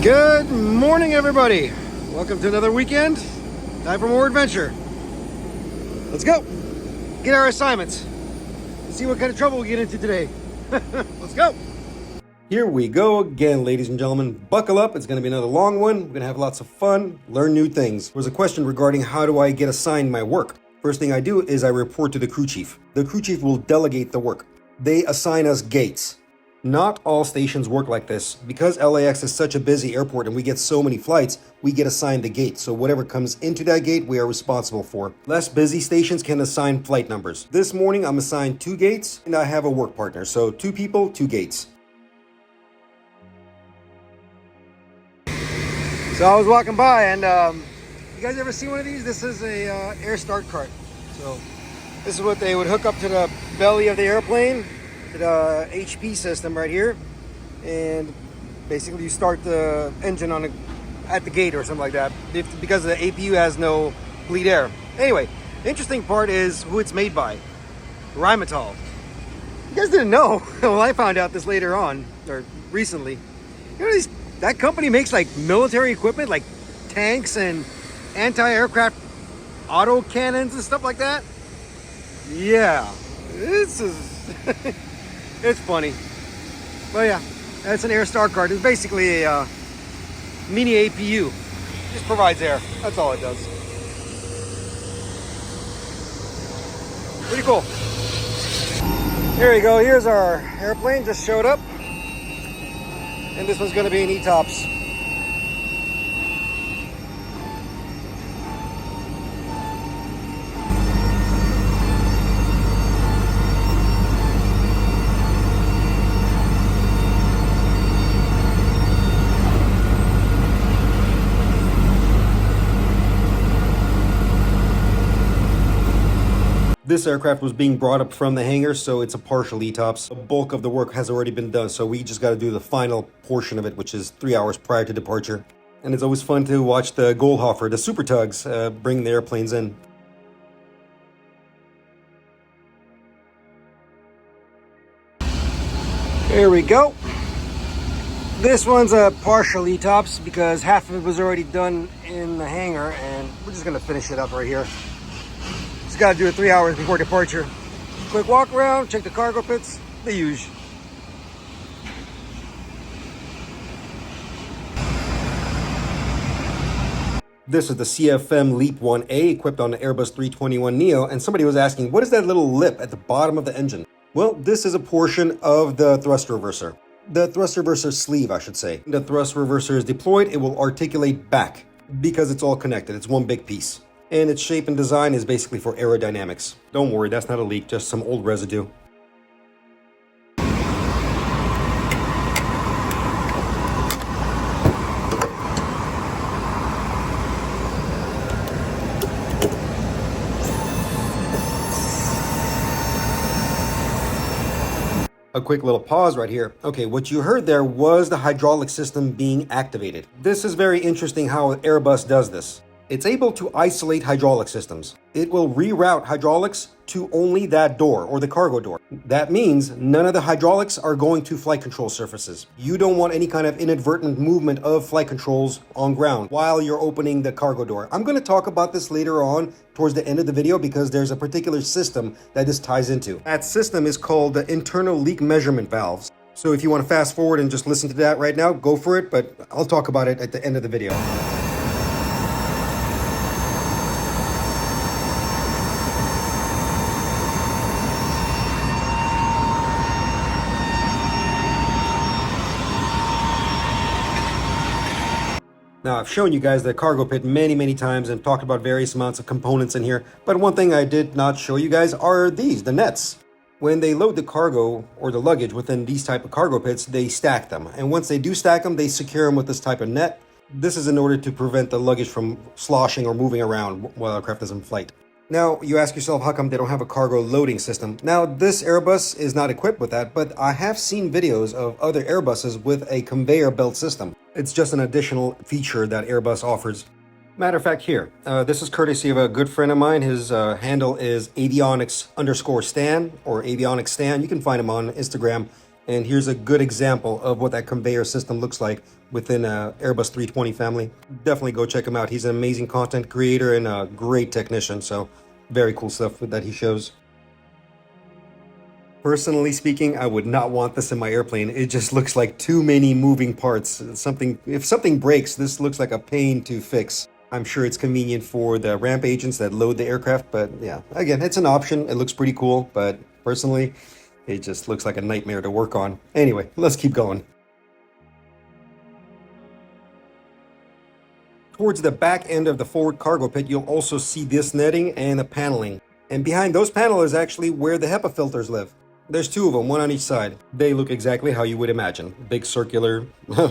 Good morning, everybody. Welcome to another weekend. Time for more adventure. Let's go. Get our assignments. Let's see what kind of trouble we get into today. Let's go. Here we go again, ladies and gentlemen. Buckle up. It's going to be another long one. We're going to have lots of fun, learn new things. There was a question regarding how do I get assigned my work. First thing I do is I report to the crew chief. The crew chief will delegate the work. They assign us gates. Not all stations work like this. Because LAX is such a busy airport and we get so many flights, we get assigned the gate. So whatever comes into that gate, we are responsible for. Less busy stations can assign flight numbers. This morning, I'm assigned 2 gates and I have a work partner. So 2 people, 2 gates. So I was walking by and you guys ever see one of these? This is a air start cart. So this is what they would hook up to the belly of the airplane. The HP system right here, and basically you start the engine on at the gate or something like that, because the APU has no bleed air. Anyway, the interesting part is who it's made by. Rheinmetall. You guys didn't know. Well, I found out this later on, or recently. You know, that company makes like military equipment, like tanks and anti-aircraft auto cannons and stuff like that. Yeah, this is it's funny. But yeah, that's an air start card. It's basically a mini APU. Just provides air. That's all it does. Pretty cool. Here we go. Here's our airplane. Just showed up. And this one's going to be an ETOPS. This aircraft was being brought up from the hangar, so it's a partial ETOPS. The bulk of the work has already been done, so we just got to do the final portion of it, which is 3 hours prior to departure. And it's always fun to watch the Goldhofer, the super tugs, bring the airplanes in. Here we go. This one's a partial ETOPS because half of it was already done in the hangar, and we're just going to finish it up right here. Just got to do it 3 hours before departure. Quick walk around, check the cargo pits, the usual. This is the CFM LEAP 1A equipped on the Airbus A340neo, and somebody was asking, what is that little lip at the bottom of the engine? Well, this is a portion of the thrust reverser. The thrust reverser sleeve, I should say. The thrust reverser is deployed, it will articulate back because it's all connected. It's one big piece. And its shape and design is basically for aerodynamics. Don't worry, that's not a leak, just some old residue. A quick little pause right here. Okay, what you heard there was the hydraulic system being activated. This is very interesting how Airbus does this. It's able to isolate hydraulic systems. It will reroute hydraulics to only that door or the cargo door. That means none of the hydraulics are going to flight control surfaces. You don't want any kind of inadvertent movement of flight controls on ground while you're opening the cargo door. I'm going to talk about this later on towards the end of the video because there's a particular system that this ties into. That system is called the internal leak measurement valves. So if you want to fast forward and just listen to that right now, go for it, but I'll talk about it at the end of the video. Now, I've shown you guys the cargo pit many times and talked about various amounts of components in here, but one thing I did not show you guys are these, the nets. When they load the cargo or the luggage within these type of cargo pits, they stack them. And once they do stack them, they secure them with this type of net. This is in order to prevent the luggage from sloshing or moving around while aircraft is in flight. Now, you ask yourself, how come they don't have a cargo loading system? Now, this Airbus is not equipped with that, but I have seen videos of other Airbuses with a conveyor belt system. It's just an additional feature that Airbus offers. Matter of fact, here, this is courtesy of a good friend of mine. His handle is avionics_Stan or avionics Stan. You can find him on Instagram. And here's a good example of what that conveyor system looks like within Airbus 320 family. Definitely go check him out. He's an amazing content creator and a great technician, so very cool stuff that he shows. Personally speaking, I would not want this in my airplane. It just looks like too many moving parts. If something breaks, this looks like a pain to fix. I'm sure it's convenient for the ramp agents that load the aircraft, but yeah, again, it's an option. It looks pretty cool, but personally, it just looks like a nightmare to work on. Anyway, let's keep going. Towards the back end of the forward cargo pit, you'll also see this netting and the paneling. And behind those panels is actually where the HEPA filters live. There's two of them, one on each side. They look exactly how you would imagine. Big circular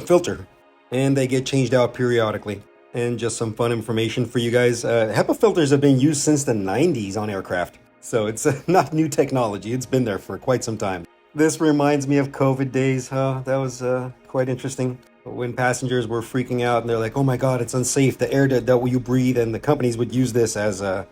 filter. And they get changed out periodically. And just some fun information for you guys. HEPA filters have been used since the 90s on aircraft. So it's not new technology. It's been there for quite some time. This reminds me of COVID days. That was quite interesting. When passengers were freaking out and they're like, oh my God, it's unsafe. The air that you breathe, and the companies would use this as a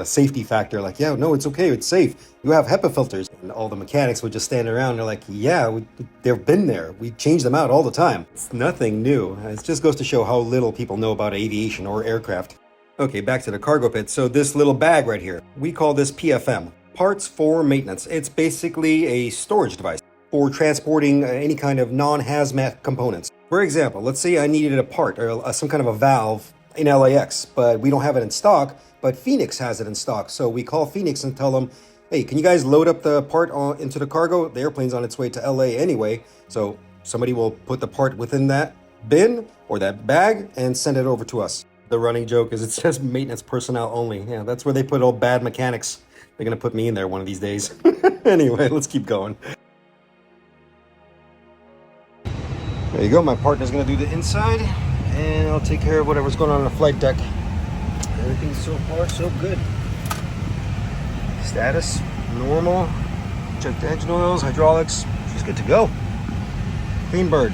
safety factor. Like, yeah, no, it's okay. It's safe. You have HEPA filters. And all the mechanics would just stand around. And they're like, yeah, they've been there. We change them out all the time. It's nothing new. It just goes to show how little people know about aviation or aircraft. Okay, back to the cargo pit. So this little bag right here, we call this PFM, parts for maintenance. It's basically a storage device for transporting any kind of non-hazmat components. For example, let's say I needed a part or some kind of a valve in LAX, but we don't have it in stock, but Phoenix has it in stock. So we call Phoenix and tell them, hey, can you guys load up the part into the cargo? The airplane's on its way to LA anyway, so somebody will put the part within that bin or that bag and send it over to us. The running joke is it says maintenance personnel only. Yeah, that's where they put all bad mechanics. They're gonna put me in there one of these days. Anyway, let's keep going. There you go, my partner's gonna do the inside, and I'll take care of whatever's going on the flight deck. Everything so far, so good. Status, normal. Check the engine oils, hydraulics. She's good to go. Clean bird.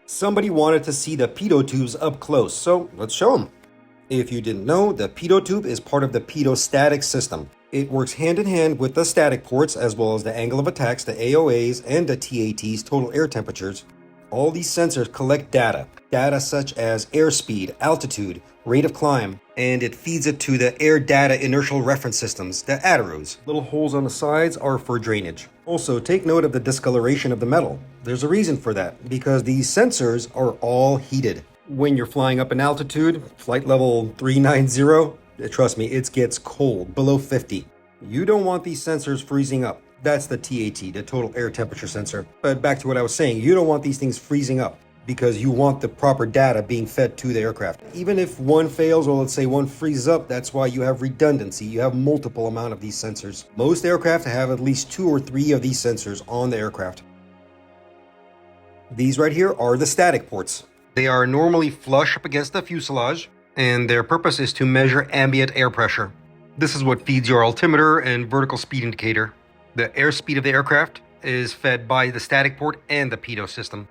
Somebody wanted to see the pitot tubes up close, so let's show them. If you didn't know, the pitot tube is part of the pitot static system. It works hand in hand with the static ports as well as the angle of attacks, the AOAs, and the TATs, total air temperatures. All these sensors collect data such as airspeed, altitude, rate of climb, and it feeds it to the air data inertial reference systems, the ADIROs. Little holes on the sides are for drainage. Also, take note of the discoloration of the metal. There's a reason for that, because these sensors are all heated. When you're flying up in altitude, flight level 390, trust me, it gets cold, below 50. You don't want these sensors freezing up. That's the TAT, the total air temperature sensor. But back to what I was saying, you don't want these things freezing up because you want the proper data being fed to the aircraft. Even if one fails, or let's say one freezes up, that's why you have redundancy. You have multiple amount of these sensors. Most aircraft have at least 2 or 3 of these sensors on the aircraft. These right here are the static ports. They are normally flush up against the fuselage, and their purpose is to measure ambient air pressure. This is what feeds your altimeter and vertical speed indicator. The airspeed of the aircraft is fed by the static port and the pitot system.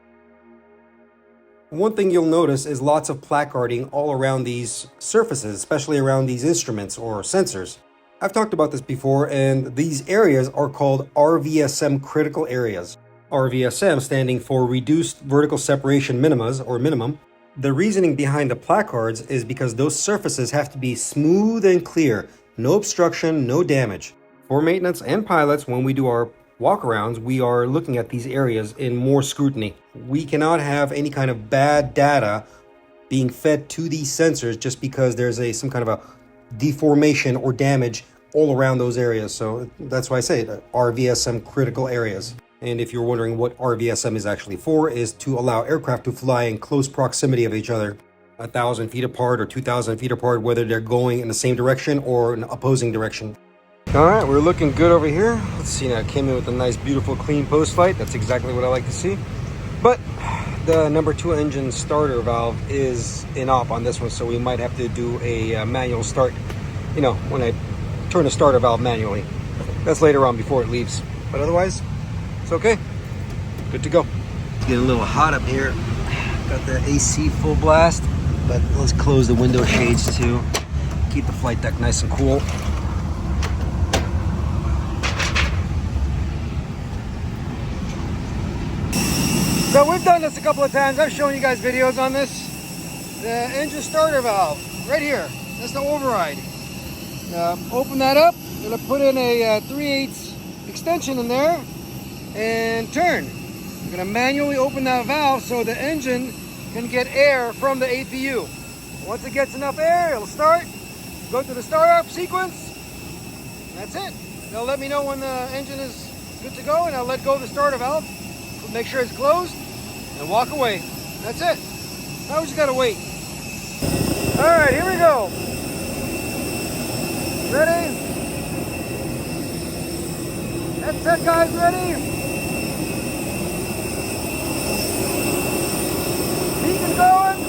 One thing you'll notice is lots of placarding all around these surfaces, especially around these instruments or sensors. I've talked about this before, and these areas are called RVSM critical areas. RVSM standing for Reduced Vertical Separation Minimas, or minimum. The reasoning behind the placards is because those surfaces have to be smooth and clear, no obstruction, no damage. For maintenance and pilots, when we do our walkarounds, we are looking at these areas in more scrutiny. We cannot have any kind of bad data being fed to these sensors just because there's some kind of a deformation or damage all around those areas. So that's why I say it, RVSM critical areas. And if you're wondering what RVSM is actually for, is to allow aircraft to fly in close proximity of each other, 1,000 feet apart or 2,000 feet apart, whether they're going in the same direction or an opposing direction. All right, we're looking good over here. Let's see now, it came in with a nice, beautiful, clean post flight. That's exactly what I like to see. But the number 2 engine starter valve is in op on this one, so we might have to do a manual start, you know, when I turn the starter valve manually. That's later on before it leaves. But otherwise, it's okay. Good to go. It's getting a little hot up here. Got the AC full blast, but let's close the window shades too. Keep the flight deck nice and cool. So we've done this a couple of times. I've shown you guys videos on this. The engine starter valve, right here. That's the override. Open that up. I'm gonna put in a 3/8 extension in there and turn. I'm gonna manually open that valve so the engine can get air from the APU. Once it gets enough air, it'll start. Go through the start-up sequence. That's it. They'll let me know when the engine is good to go, and I'll let go of the starter valve. Make sure it's closed and walk away. That's it. Now we just gotta wait. All right, here we go. Ready? That's it, guys. Ready? Keep it going.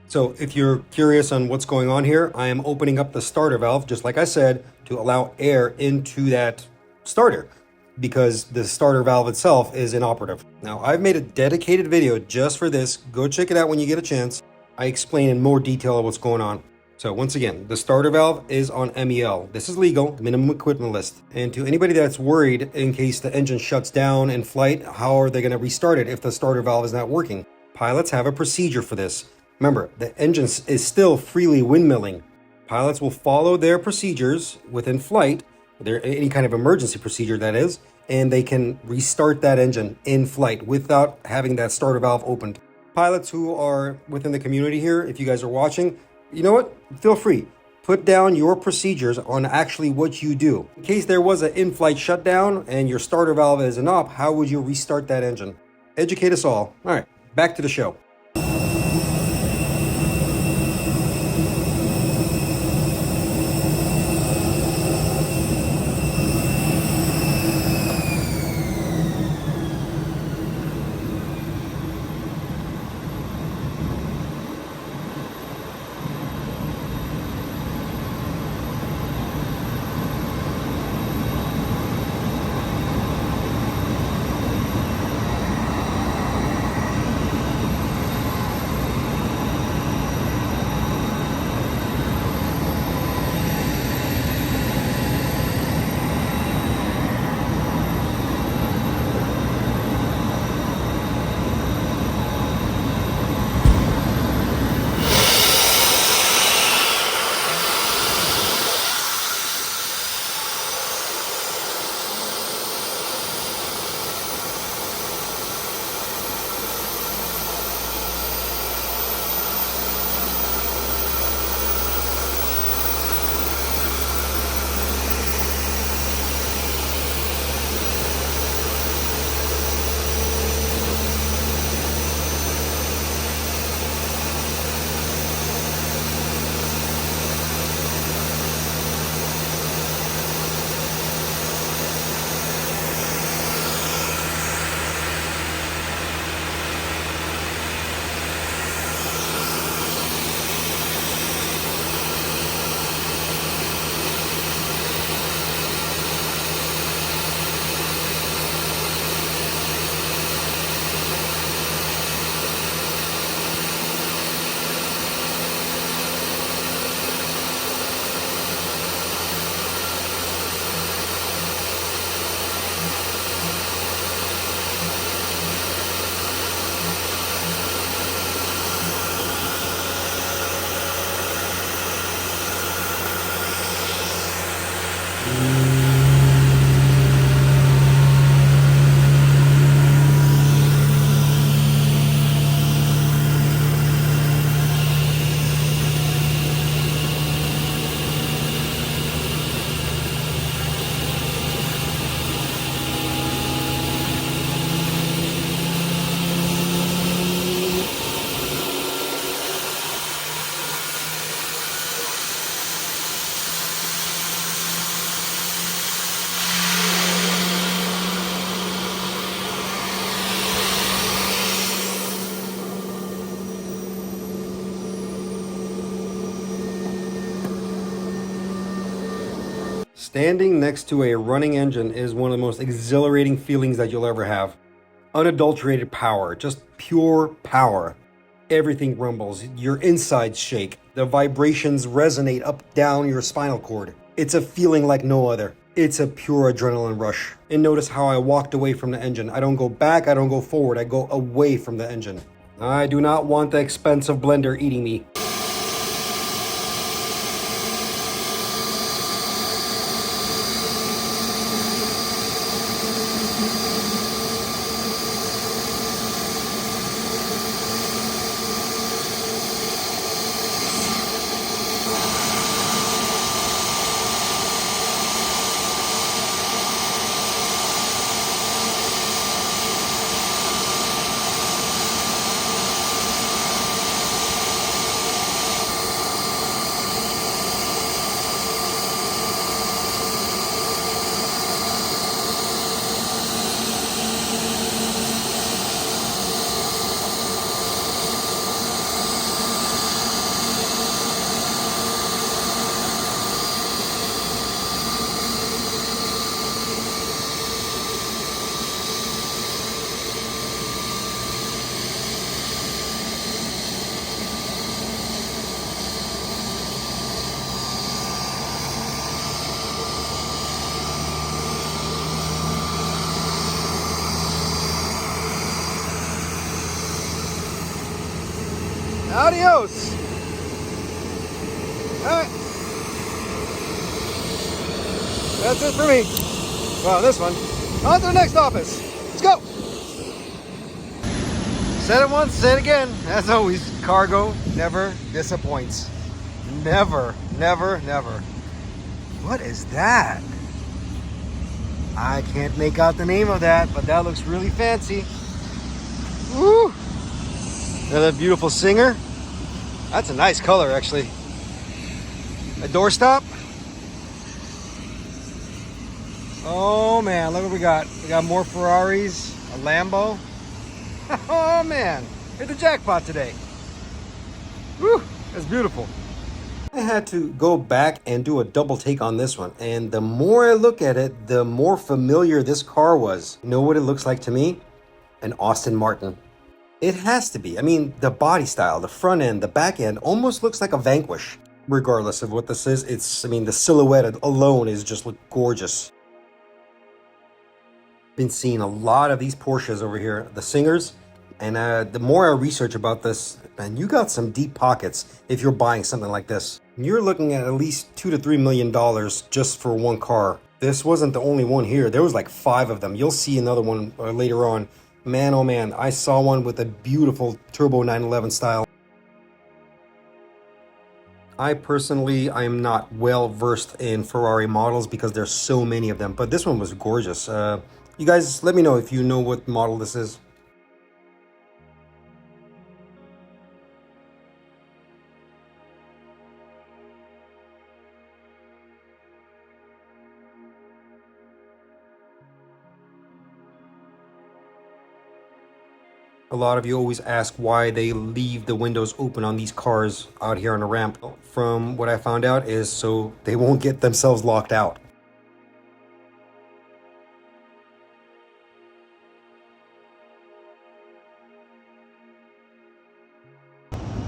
So if you're curious on what's going on here, I am opening up the starter valve, just like I said, to allow air into that starter because the starter valve itself is inoperative. Now, I've made a dedicated video just for this. Go check it out when you get a chance. I explain in more detail what's going on. So once again, the starter valve is on MEL. This is legal, minimum equipment list. And to anybody that's worried in case the engine shuts down in flight, how are they going to restart it if the starter valve is not working? Pilots have a procedure for this. Remember, the engine is still freely windmilling. Pilots will follow their procedures within flight, any kind of emergency procedure that is, and they can restart that engine in flight without having that starter valve opened. Pilots who are within the community here, if you guys are watching, you know what? Feel free. Put down your procedures on actually what you do. In case there was an in-flight shutdown and your starter valve is an op, how would you restart that engine? Educate us all. All right, back to the show. Standing next to a running engine is one of the most exhilarating feelings that you'll ever have. Unadulterated power, just pure power. Everything rumbles, your insides shake, the vibrations resonate up down your spinal cord. It's a feeling like no other. It's a pure adrenaline rush. And notice how I walked away from the engine. I don't go back, I don't go forward, I go away from the engine. I do not want the expensive blender eating me. Adios! Alright. That's it for me. Well, this one. On to the next office. Let's go! Said it once, say it again. As always, cargo never disappoints. Never, never, never. What is that? I can't make out the name of that, but that looks really fancy. Woo! Another beautiful Singer. That's a nice color, actually. A doorstop. Oh man, look what we got. We got more Ferraris, a Lambo. Oh man, hit the jackpot today. Woo, that's beautiful. I had to go back and do a double take on this one. And the more I look at it, the more familiar this car was. You know what it looks like to me? An Aston Martin. It has to be. I mean, the body style, the front end, the back end almost looks like a Vanquish. Regardless of what this is, the silhouette alone is just look gorgeous. Been seeing a lot of these Porsches over here, the Singers, and the more I research about this, man, you got some deep pockets if you're buying something like this. You're looking at least $2 to $3 million just for one car. This wasn't the only one here. There was like 5 of them. You'll see another one later on. Man, oh man, I saw one with a beautiful turbo 911 style. I am not well versed in Ferrari models because there's so many of them, but this one was gorgeous. You guys, let me know if you know what model this is. A lot of you always ask why they leave the windows open on these cars out here on the ramp. From what I found out is so they won't get themselves locked out.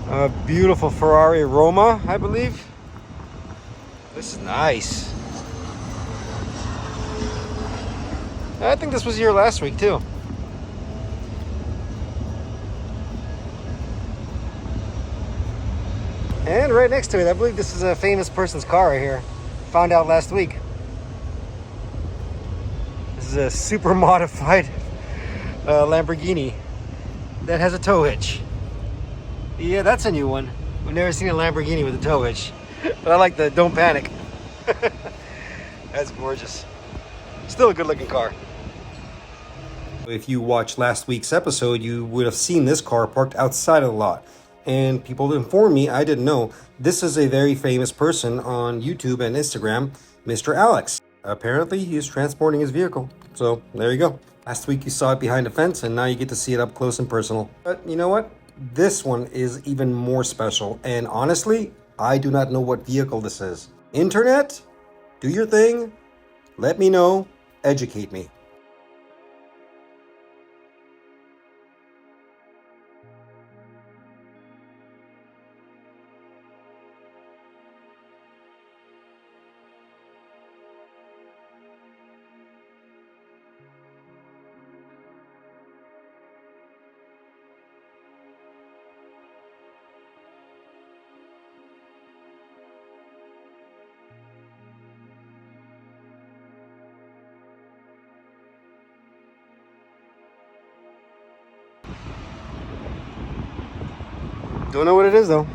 A beautiful Ferrari Roma, I believe. This is nice. I think this was here last week too. And right next to it, I believe this is a famous person's car right here. Found out last week. This is a super modified Lamborghini that has a tow hitch. Yeah, that's a new one. We've never seen a Lamborghini with a tow hitch. But I like the don't panic. That's gorgeous. Still a good looking car. If you watched last week's episode, you would have seen this car parked outside of the lot. And people informed me, I didn't know, this is a very famous person on YouTube and Instagram, Mr. Alex. Apparently, he is transporting his vehicle. So, there you go. Last week you saw it behind a fence, and now you get to see it up close and personal. But you know what? This one is even more special. And honestly, I do not know what vehicle this is. Internet? Do your thing. Let me know. Educate me. Don't know what it is though.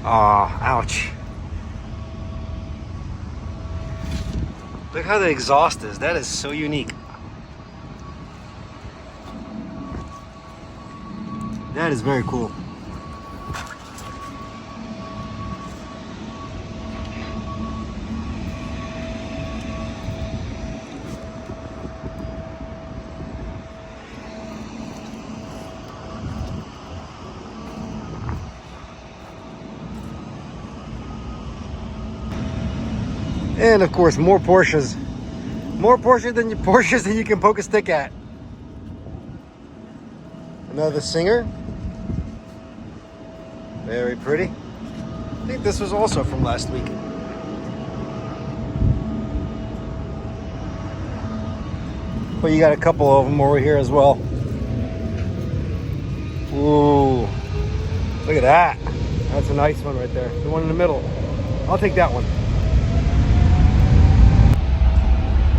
Aw, ouch. Look how the exhaust is. That is so unique. That is very cool. And of course, more Porsches. More Porsches than you can poke a stick at. Another Singer. Very pretty. I think this was also from last week. But you got a couple of them over here as well. Ooh, look at that. That's a nice one right there. The one in the middle. I'll take that one.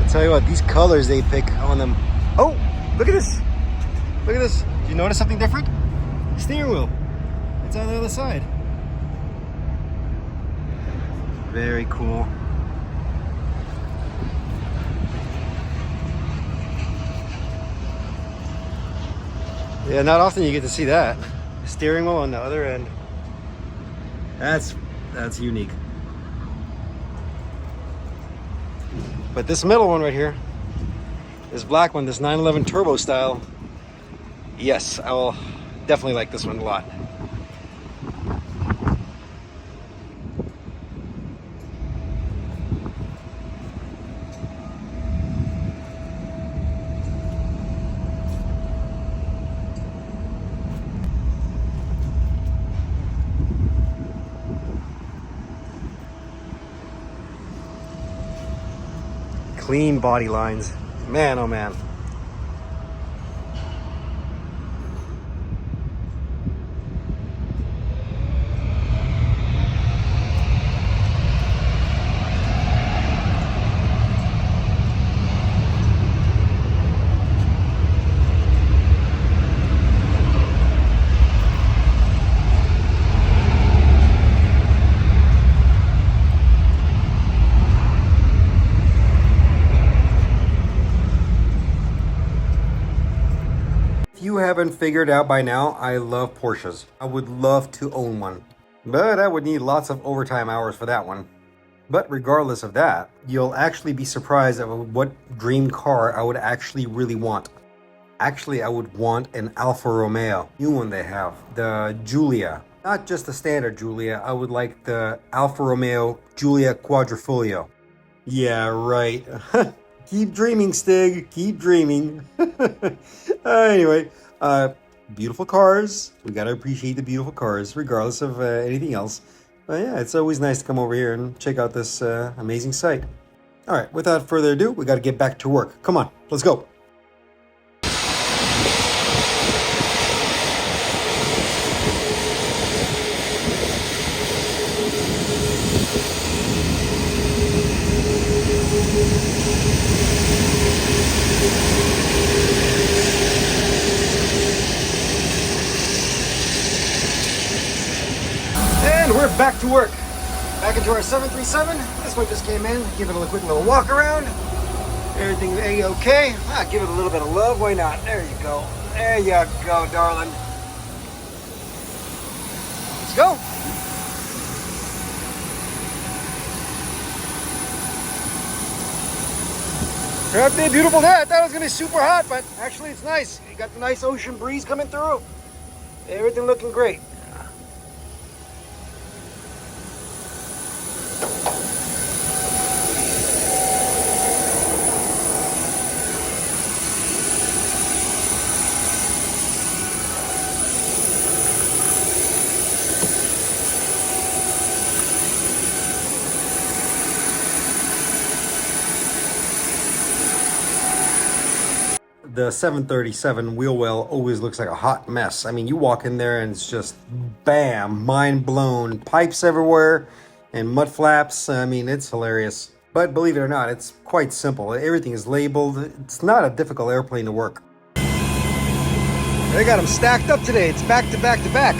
Tell you what, these colors they pick on them. Oh, look at this. Look at this. Do you notice something different? Steering wheel. It's on the other side. Very cool. Yeah, not often you get to see that. Steering wheel on the other end. That's unique. But this middle one right here, this black one, this 911 turbo style, yes, I will definitely like this one a lot. Clean body lines. Man, oh man. If you haven't figured out by now, I love Porsches. I would love to own one, but I would need lots of overtime hours for that one. But regardless of that, you'll actually be surprised at what dream car I would actually really want. Actually, I would want an Alfa Romeo, new one they have, the Giulia. Not just the standard Giulia, I would like the Alfa Romeo Giulia Quadrifoglio. Yeah, right. Keep dreaming, Stig. Keep dreaming. Anyway, beautiful cars. We gotta appreciate the beautiful cars, regardless of anything else. But yeah, it's always nice to come over here and check out this amazing site. All right, without further ado, we gotta get back to work. Come on, let's go. And we're back to work. Back into our 737. This one just came in. Give it a quick little walk around. Everything A-okay. Give it a little bit of love. Why not? There you go. There you go, darling. Let's go. After a beautiful day. I thought it was going to be super hot, but actually it's nice. You got the nice ocean breeze coming through. Everything looking great. The 737 wheel well always looks like a hot mess. I mean, you walk in there and it's just bam, mind blown, pipes everywhere and mud flaps. I mean, it's hilarious. But believe it or not, it's quite simple. Everything is labeled. It's not a difficult airplane to work. They got them stacked up today. It's back to back to back.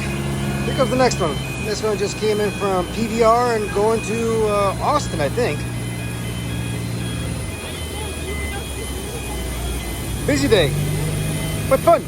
Here comes the next one. This one just came in from PVR and going to Austin, I think. Busy day, but fun.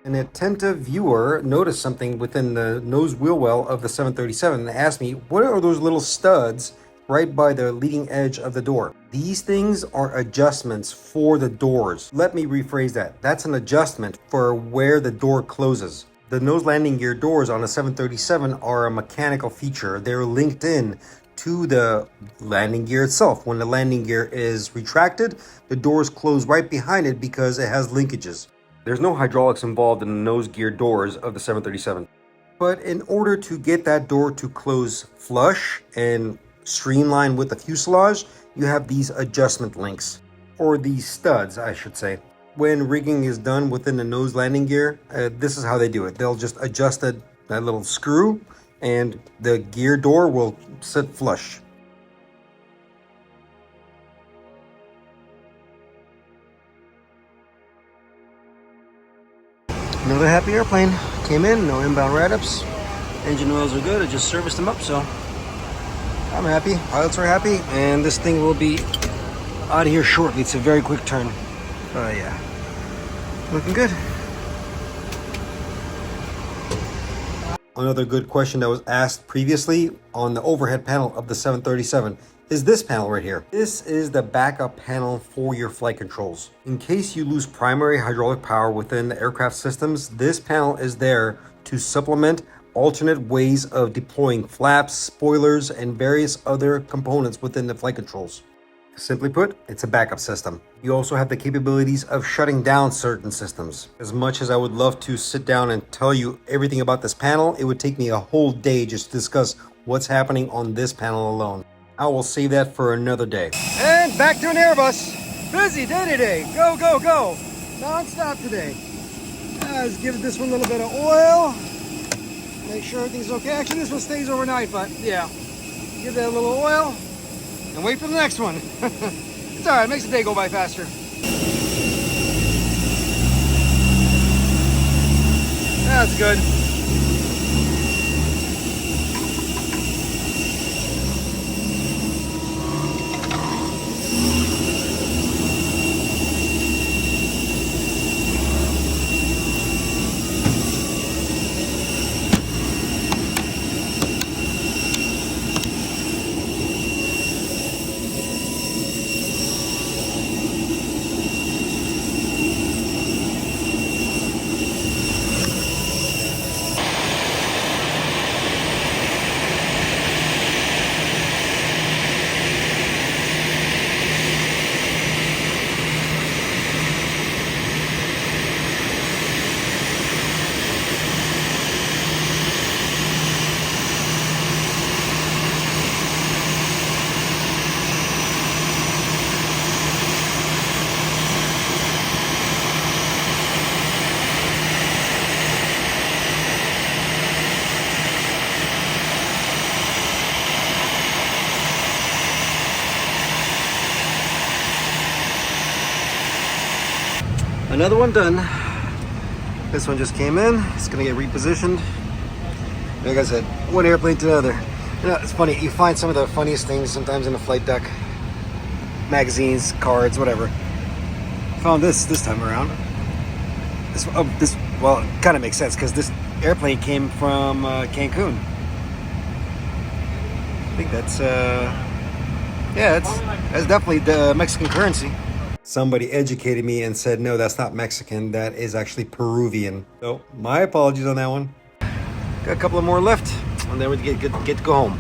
An attentive viewer noticed something within the nose wheel well of the 737 and asked me, what are those little studs right by the leading edge of the door? These things are adjustments for the doors. Let me rephrase that. That's an adjustment for where the door closes. The nose landing gear doors on a 737 are a mechanical feature. They're linked in to the landing gear itself. When the landing gear is retracted, the doors close right behind it because it has linkages. There's no hydraulics involved in the nose gear doors of the 737. But in order to get that door to close flush and streamline with the fuselage, you have these adjustment links, or these studs, I should say. When rigging is done within the nose landing gear, this is how they do it. They'll just adjust that little screw and the gear door will sit flush. Another happy airplane. Came in, no inbound write-ups. Engine oils are good, I just serviced them up, so I'm happy. Pilots are happy, and this thing will be out of here shortly. It's a very quick turn. Yeah, looking good. Another good question that was asked previously on the overhead panel of the 737 is this panel right here. This is the backup panel for your flight controls. In case you lose primary hydraulic power within the aircraft systems, this panel is there to supplement alternate ways of deploying flaps, spoilers, and various other components within the flight controls. Simply put, it's a backup system. You also have the capabilities of shutting down certain systems. As much as I would love to sit down and tell you everything about this panel, it would take me a whole day just to discuss what's happening on this panel alone. I will save that for another day. And back to an Airbus. Busy day today. Go, go, go. Non-stop today. Let's give this one a little bit of oil. Make sure everything's okay. Actually, this one stays overnight, but yeah. Give that a little oil. And wait for the next one. It's all right, it makes the day go by faster. That's good. Another one done. This one just came in. It's gonna get repositioned. Like I said, one airplane to another. You know, it's funny, you find some of the funniest things sometimes in the flight deck. Magazines, cards, whatever. Found this time around. This well, it kind of makes sense because this airplane came from Cancun. I think that's yeah, that's definitely the Mexican currency. Somebody educated me and said, no, that's not Mexican. That is actually Peruvian. So my apologies on that one. Got a couple of more left, and then we get to go home.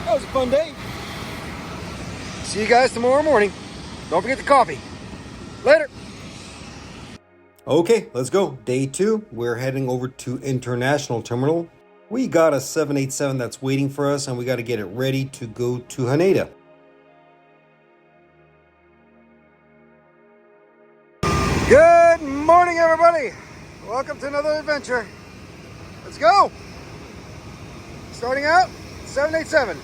That was a fun day. See you guys tomorrow morning. Don't forget the coffee. Later. Okay, let's go. Day 2. We're heading over to International Terminal. We got a 787 that's waiting for us, and we got to get it ready to go to Haneda. Good morning, everybody. Welcome to another adventure. Let's go. Starting out, 787.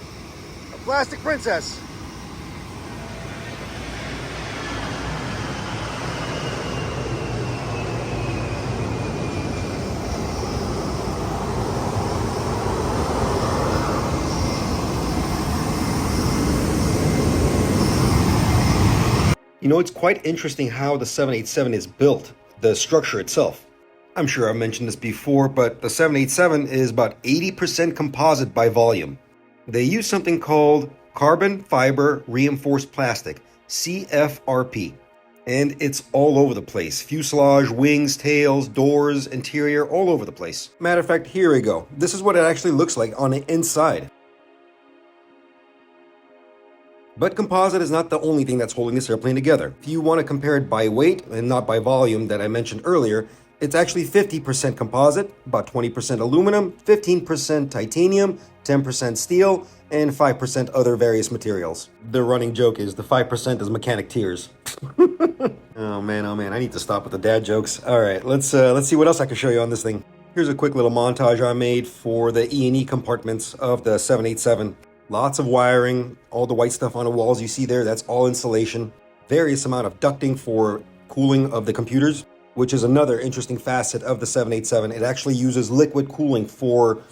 Plastic Princess. You know, it's quite interesting how the 787 is built, the structure itself. I'm sure I've mentioned this before, but the 787 is about 80% composite by volume. They use something called carbon fiber reinforced plastic, CFRP, and it's all over the place. Fuselage, wings, tails, doors, interior, all over the place. Matter of fact, here we go. This is what it actually looks like on the inside. But composite is not the only thing that's holding this airplane together. If you want to compare it by weight and not by volume that I mentioned earlier, it's actually 50% composite, about 20% aluminum, 15% titanium, 10% steel, and 5% other various materials. The running joke is the 5% is mechanic tears. Oh man, I need to stop with the dad jokes. All right, let's see what else I can show you on this thing. Here's a quick little montage I made for the E&E compartments of the 787. Lots of wiring, all the white stuff on the walls you see there, that's all insulation. Various amount of ducting for cooling of the computers, which is another interesting facet of the 787. It actually uses liquid cooling for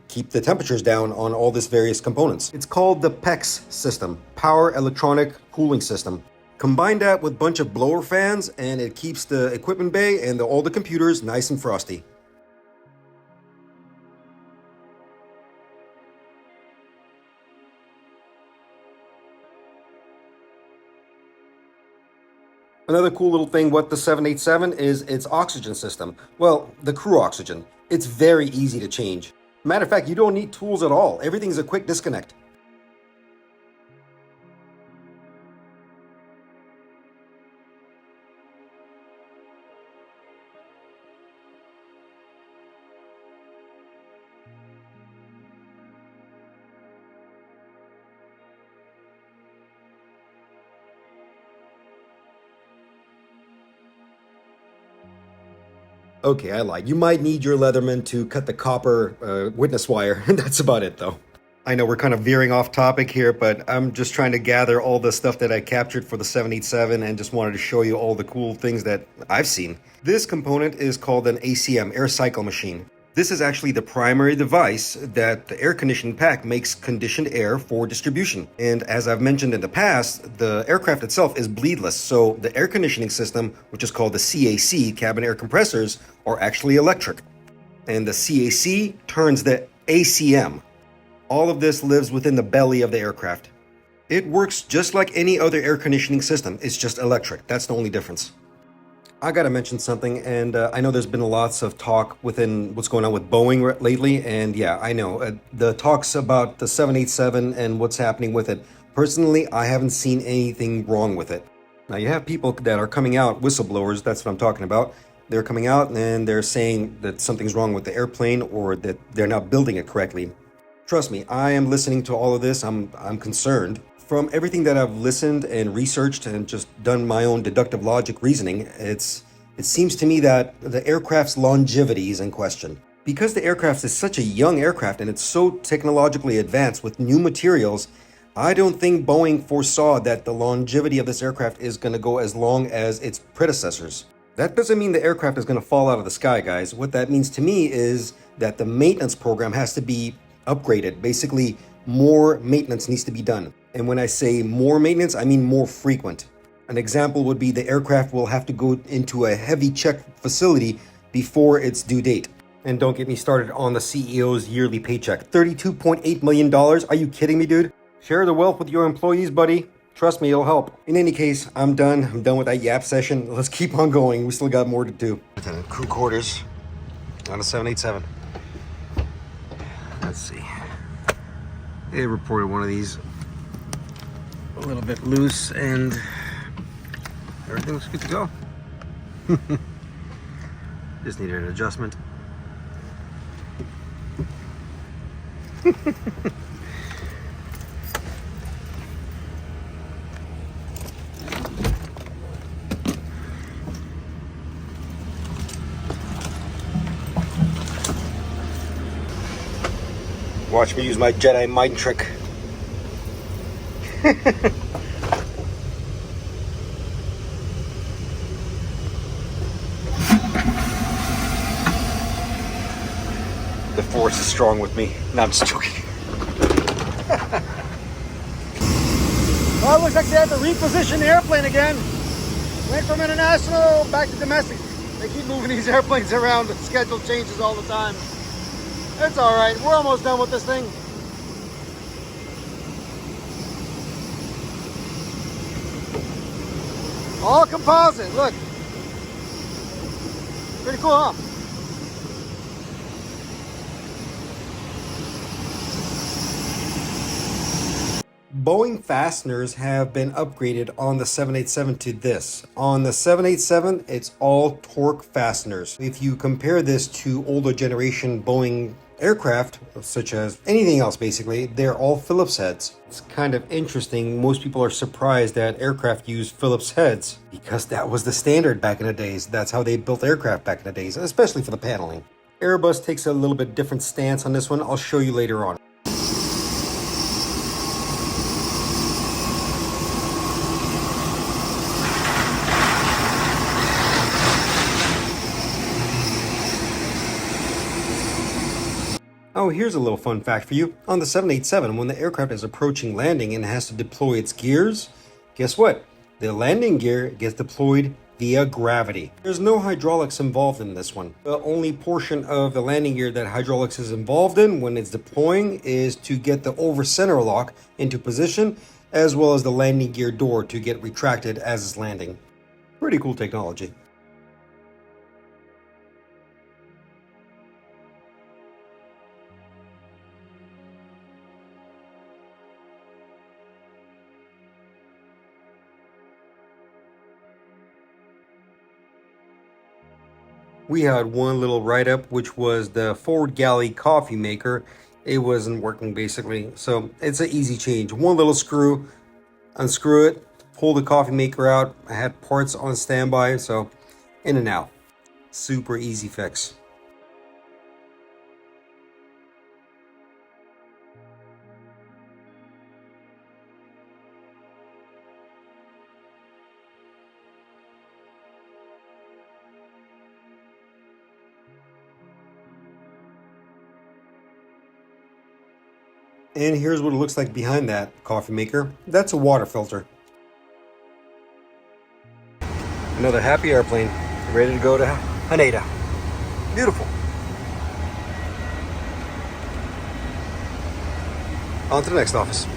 keep the temperatures down on all this various components. It's called the PEX system, Power Electronic Cooling System. Combine that with a bunch of blower fans and it keeps the equipment bay and all the computers nice and frosty. Another cool little thing what the 787 is its oxygen system. Well, the crew oxygen. It's very easy to change. Matter of fact, you don't need tools at all. Everything's a quick disconnect. Okay, I lied. You might need your Leatherman to cut the copper witness wire. That's about it, though. I know we're kind of veering off topic here, but I'm just trying to gather all the stuff that I captured for the 787 and just wanted to show you all the cool things that I've seen. This component is called an ACM, air cycle machine. This is actually the primary device that the air conditioning pack makes conditioned air for distribution. And as I've mentioned in the past, the aircraft itself is bleedless, so the air conditioning system, which is called the CAC, cabin air compressors, are actually electric. And the CAC turns the ACM. All of this lives within the belly of the aircraft. It works just like any other air conditioning system, it's just electric. That's the only difference. I gotta mention something, and I know there's been lots of talk within what's going on with Boeing lately, and yeah, I know. The talks about the 787 and what's happening with it. Personally, I haven't seen anything wrong with it. Now, you have people that are coming out, whistleblowers, that's what I'm talking about. They're coming out and they're saying that something's wrong with the airplane or that they're not building it correctly. Trust me, I am listening to all of this. I'm concerned. From everything that I've listened and researched and just done my own deductive logic reasoning, it seems to me that the aircraft's longevity is in question. Because the aircraft is such a young aircraft and it's so technologically advanced with new materials, I don't think Boeing foresaw that the longevity of this aircraft is going to go as long as its predecessors. That doesn't mean the aircraft is going to fall out of the sky, guys. What that means to me is that the maintenance program has to be upgraded. Basically, more maintenance needs to be done. And when I say more maintenance, I mean more frequent. An example would be the aircraft will have to go into a heavy check facility before its due date. And don't get me started on the CEO's yearly paycheck. $32.8 million? Are you kidding me, dude? Share the wealth with your employees, buddy. Trust me, it'll help. In any case, I'm done. I'm done with that yap session. Let's keep on going. We still got more to do. Crew quarters on a 787. Let's see. They reported one of these a little bit loose and everything looks good to go. Just needed an adjustment. Watch me use my Jedi mind trick. The force is strong with me. No, I'm just joking. Well, it looks like they have to reposition the airplane again. Went from international back to domestic. They keep moving these airplanes around. The schedule changes all the time. It's all right. We're almost done with this thing. All composite. Look. Pretty cool, huh? Boeing fasteners have been upgraded on the 787 to this. On the 787, it's all torque fasteners. If you compare this to older generation Boeing aircraft, such as anything else basically, they're all Phillips heads. It's kind of interesting. Most people are surprised that aircraft use Phillips heads because that was the standard back in the days. That's how they built aircraft back in the days, especially for the paneling. Airbus takes a little bit different stance on this one. I'll show you later on. Oh, here's a little fun fact for you. On the 787, when the aircraft is approaching landing and has to deploy its gears, guess what? The landing gear gets deployed via gravity. There's no hydraulics involved in this one. The only portion of the landing gear that hydraulics is involved in when it's deploying is to get the over center lock into position, as well as the landing gear door to get retracted as it's landing. Pretty cool technology. We had one little write-up, which was the forward galley coffee maker. It wasn't working basically, so it's an easy change. One little screw, unscrew it, pull the coffee maker out. I had parts on standby, so in and out. Super easy fix. And here's what it looks like behind that coffee maker. That's a water filter. Another happy airplane, ready to go to Haneda. Beautiful. On to the next office.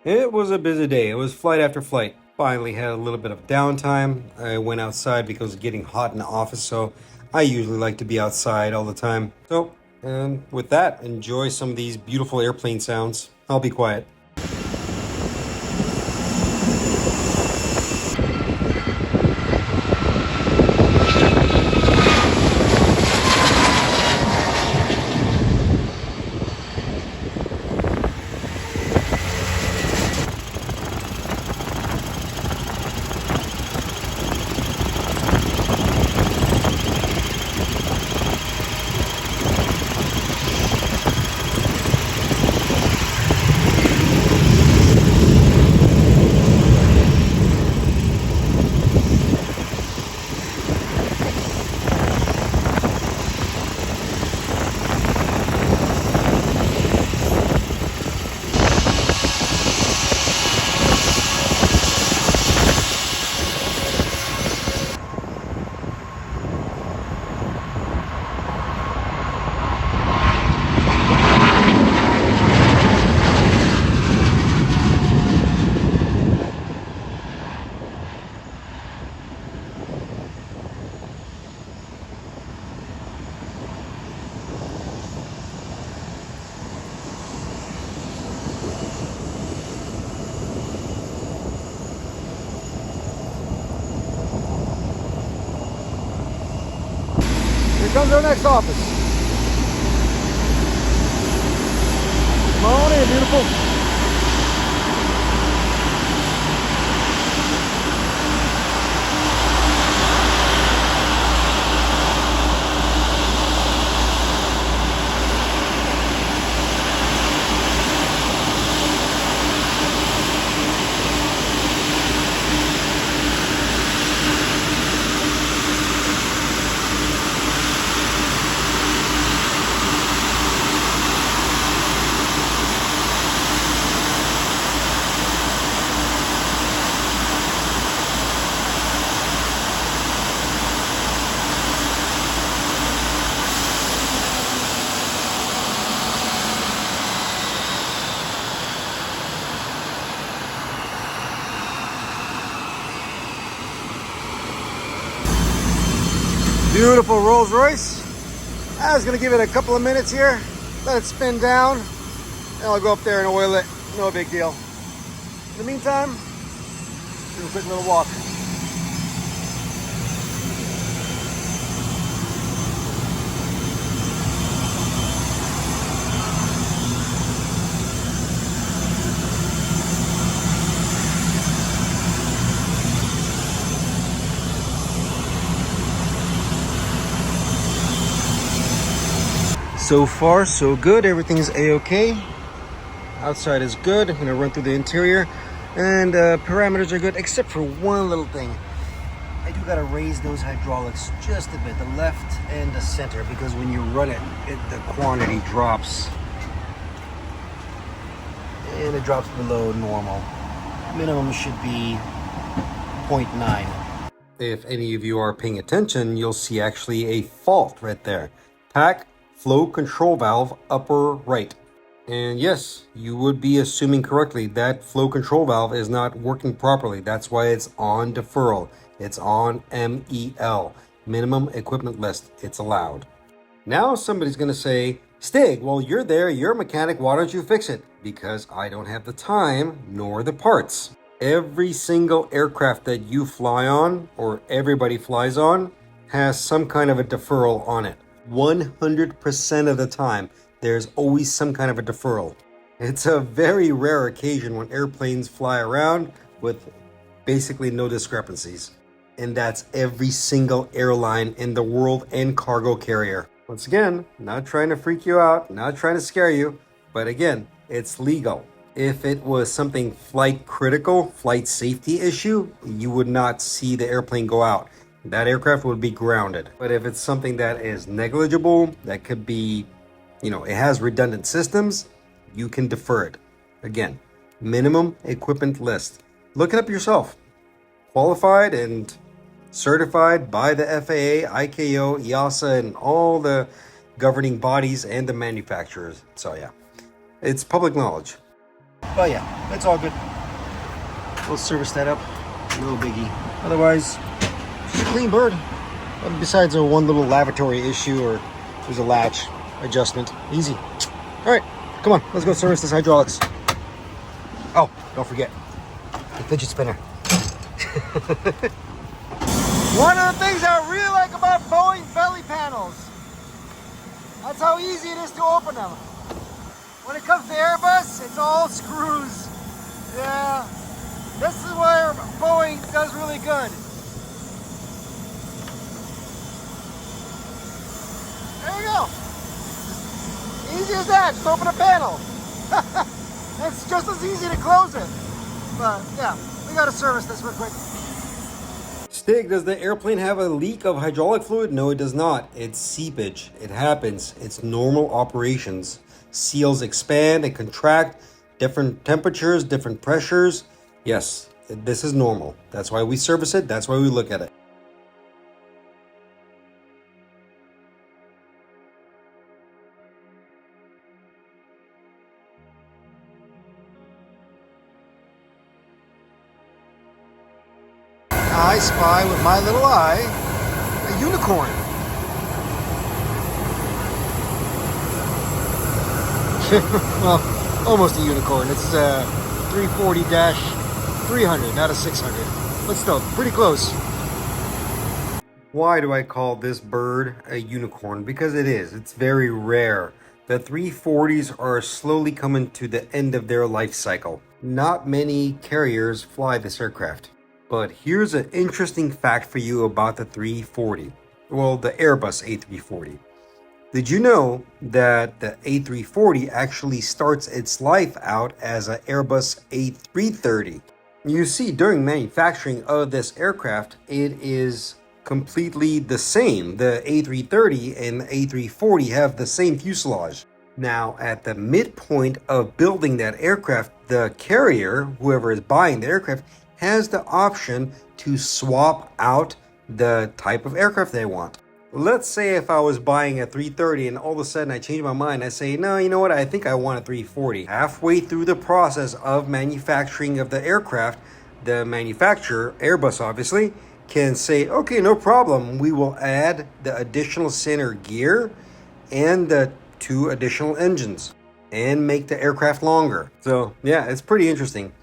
It was a busy day. It was flight after flight. Finally had a little bit of downtime. I went outside because it's getting hot in the office, so I usually like to be outside all the time. So, and with that, enjoy some of these beautiful airplane sounds. I'll be quiet. Here comes our next office. Come on in, beautiful. Beautiful Rolls Royce. I was gonna give it a couple of minutes here, let it spin down, and I'll go up there and oil it. No big deal. In the meantime, do a quick little walk. So far, so good. Everything's a-okay. Outside is good. I'm gonna run through the interior, and parameters are good, except for one little thing. I do gotta raise those hydraulics just a bit, the left and the center, because when you run it, the quantity drops, and it drops below normal. Minimum should be 0.9. If any of you are paying attention, you'll see actually a fault right there. Pack flow control valve upper right. And yes, you would be assuming correctly that flow control valve is not working properly. That's why it's on deferral. It's on MEL, minimum equipment list. It's allowed. Now somebody's going to say, Stig, well, you're there, you're a mechanic, why don't you fix it? Because I don't have the time nor the parts. Every single aircraft that you fly on, or everybody flies on, has some kind of a deferral on it. 100% of the time, there's always some kind of a deferral. It's a very rare occasion when airplanes fly around with basically no discrepancies. And that's every single airline in the world and cargo carrier. Once again, not trying to freak you out, not trying to scare you, but again, it's legal. If it was something flight critical, flight safety issue, you would not see the airplane go out. That aircraft would be grounded. But if it's something that is negligible, that could be, it has redundant systems, you can defer it. Again, minimum equipment list. Look it up yourself. Qualified and certified by the FAA, ICAO, EASA, and all the governing bodies and the manufacturers. So yeah, it's public knowledge. But yeah, that's all good. We'll service that up. No biggie. Otherwise, just a clean bird. Besides a one little lavatory issue, or there's a latch adjustment. Easy. All right, come on, let's go service this hydraulics. Oh, don't forget the fidget spinner. One of the things I really like about Boeing belly panels, that's how easy it is to open them. When it comes to Airbus, it's all screws. Yeah, this is where Boeing does really good. There you go. Easy as that, just open a panel. It's just as easy to close it. But yeah, we gotta service this real quick. Stig, does the airplane have a leak of hydraulic fluid? No, it does not. It's seepage. It happens. It's normal operations. Seals expand and contract, different temperatures, different pressures. Yes, this is normal. That's why we service it. That's why we look at it. I spy with my little eye a unicorn. Well, almost a unicorn. It's a 340-300, not a 600. But still, pretty close. Why do I call this bird a unicorn? Because it is. It's very rare. The 340s are slowly coming to the end of their life cycle. Not many carriers fly this aircraft. But here's an interesting fact for you about the 340. Well, the Airbus A340. Did you know that the A340 actually starts its life out as an Airbus A330? You see, during manufacturing of this aircraft, it is completely the same. The A330 and the A340 have the same fuselage. Now, at the midpoint of building that aircraft, the carrier, whoever is buying the aircraft, has the option to swap out the type of aircraft they want. Let's say if I was buying a 330 and all of a sudden I change my mind, I say, no, you know what, I think I want a 340. Halfway through the process of manufacturing of the aircraft, the manufacturer, Airbus obviously, can say, okay, no problem, we will add the additional center gear and the 2 additional engines and make the aircraft longer. So yeah, it's pretty interesting.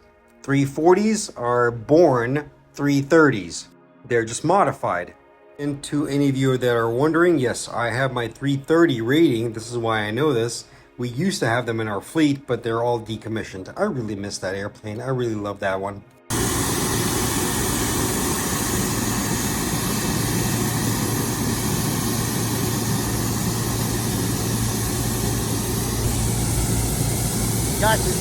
340s are born 330s. They're just modified. And to any of you that are wondering, yes, I have my 330 rating. This is why I know this. We used to have them in our fleet, but they're all decommissioned. I really miss that airplane. I really love that one. Got you.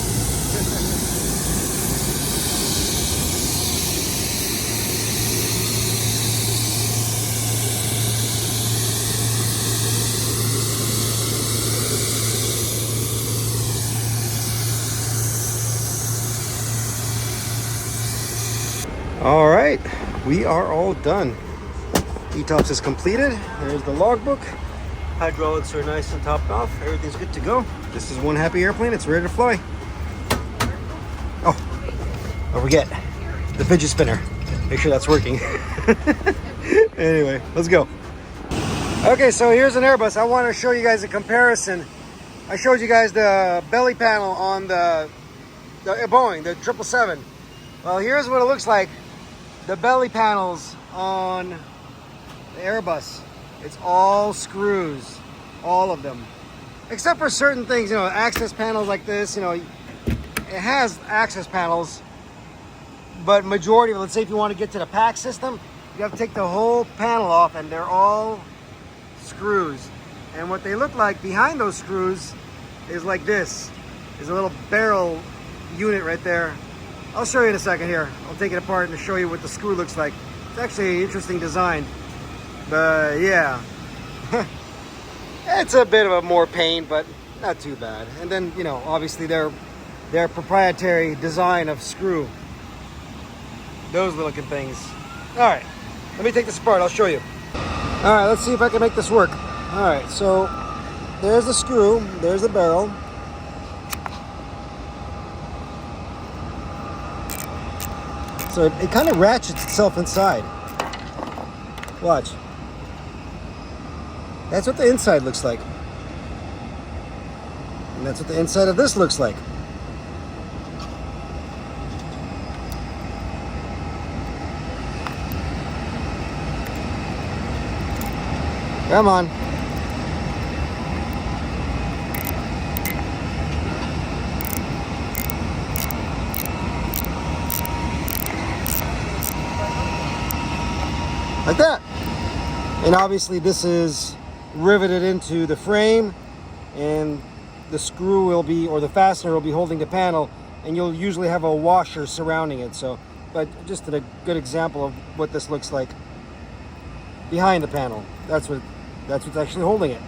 All right, we are all done. ETOPS is completed. There's the logbook. Hydraulics are nice and topped off. Everything's good to go. This is one happy airplane. It's ready to fly. Oh, don't forget the fidget spinner. Make sure that's working. Anyway, let's go. Okay, so here's an Airbus. I want to show you guys a comparison. I showed you guys the belly panel on the Boeing, the 777. Well, here's what it looks like. The belly panels on the Airbus. It's all screws, all of them. Except for certain things, you know, access panels like this, you know, it has access panels, but majority of it, let's say if you want to get to the pack system, you have to take the whole panel off and they're all screws. And what they look like behind those screws is like this. There's a little barrel unit right there. I'll show you in a second here. I'll take it apart and show you what the screw looks like. It's actually an interesting design. But yeah, it's a bit of a more pain, but not too bad. And then, you know, obviously their proprietary design of screw. Those looking things. All right, let me take this apart. I'll show you. All right, let's see if I can make this work. All right, so there's the screw. There's the barrel. So it kind of ratchets itself inside. Watch. That's what the inside looks like. And that's what the inside of this looks like. Come on. Like that. And obviously this is riveted into the frame, and the screw will be, or the fastener will be holding the panel, and you'll usually have a washer surrounding it. So, but just a good example of what this looks like behind the panel. That's what's actually holding it.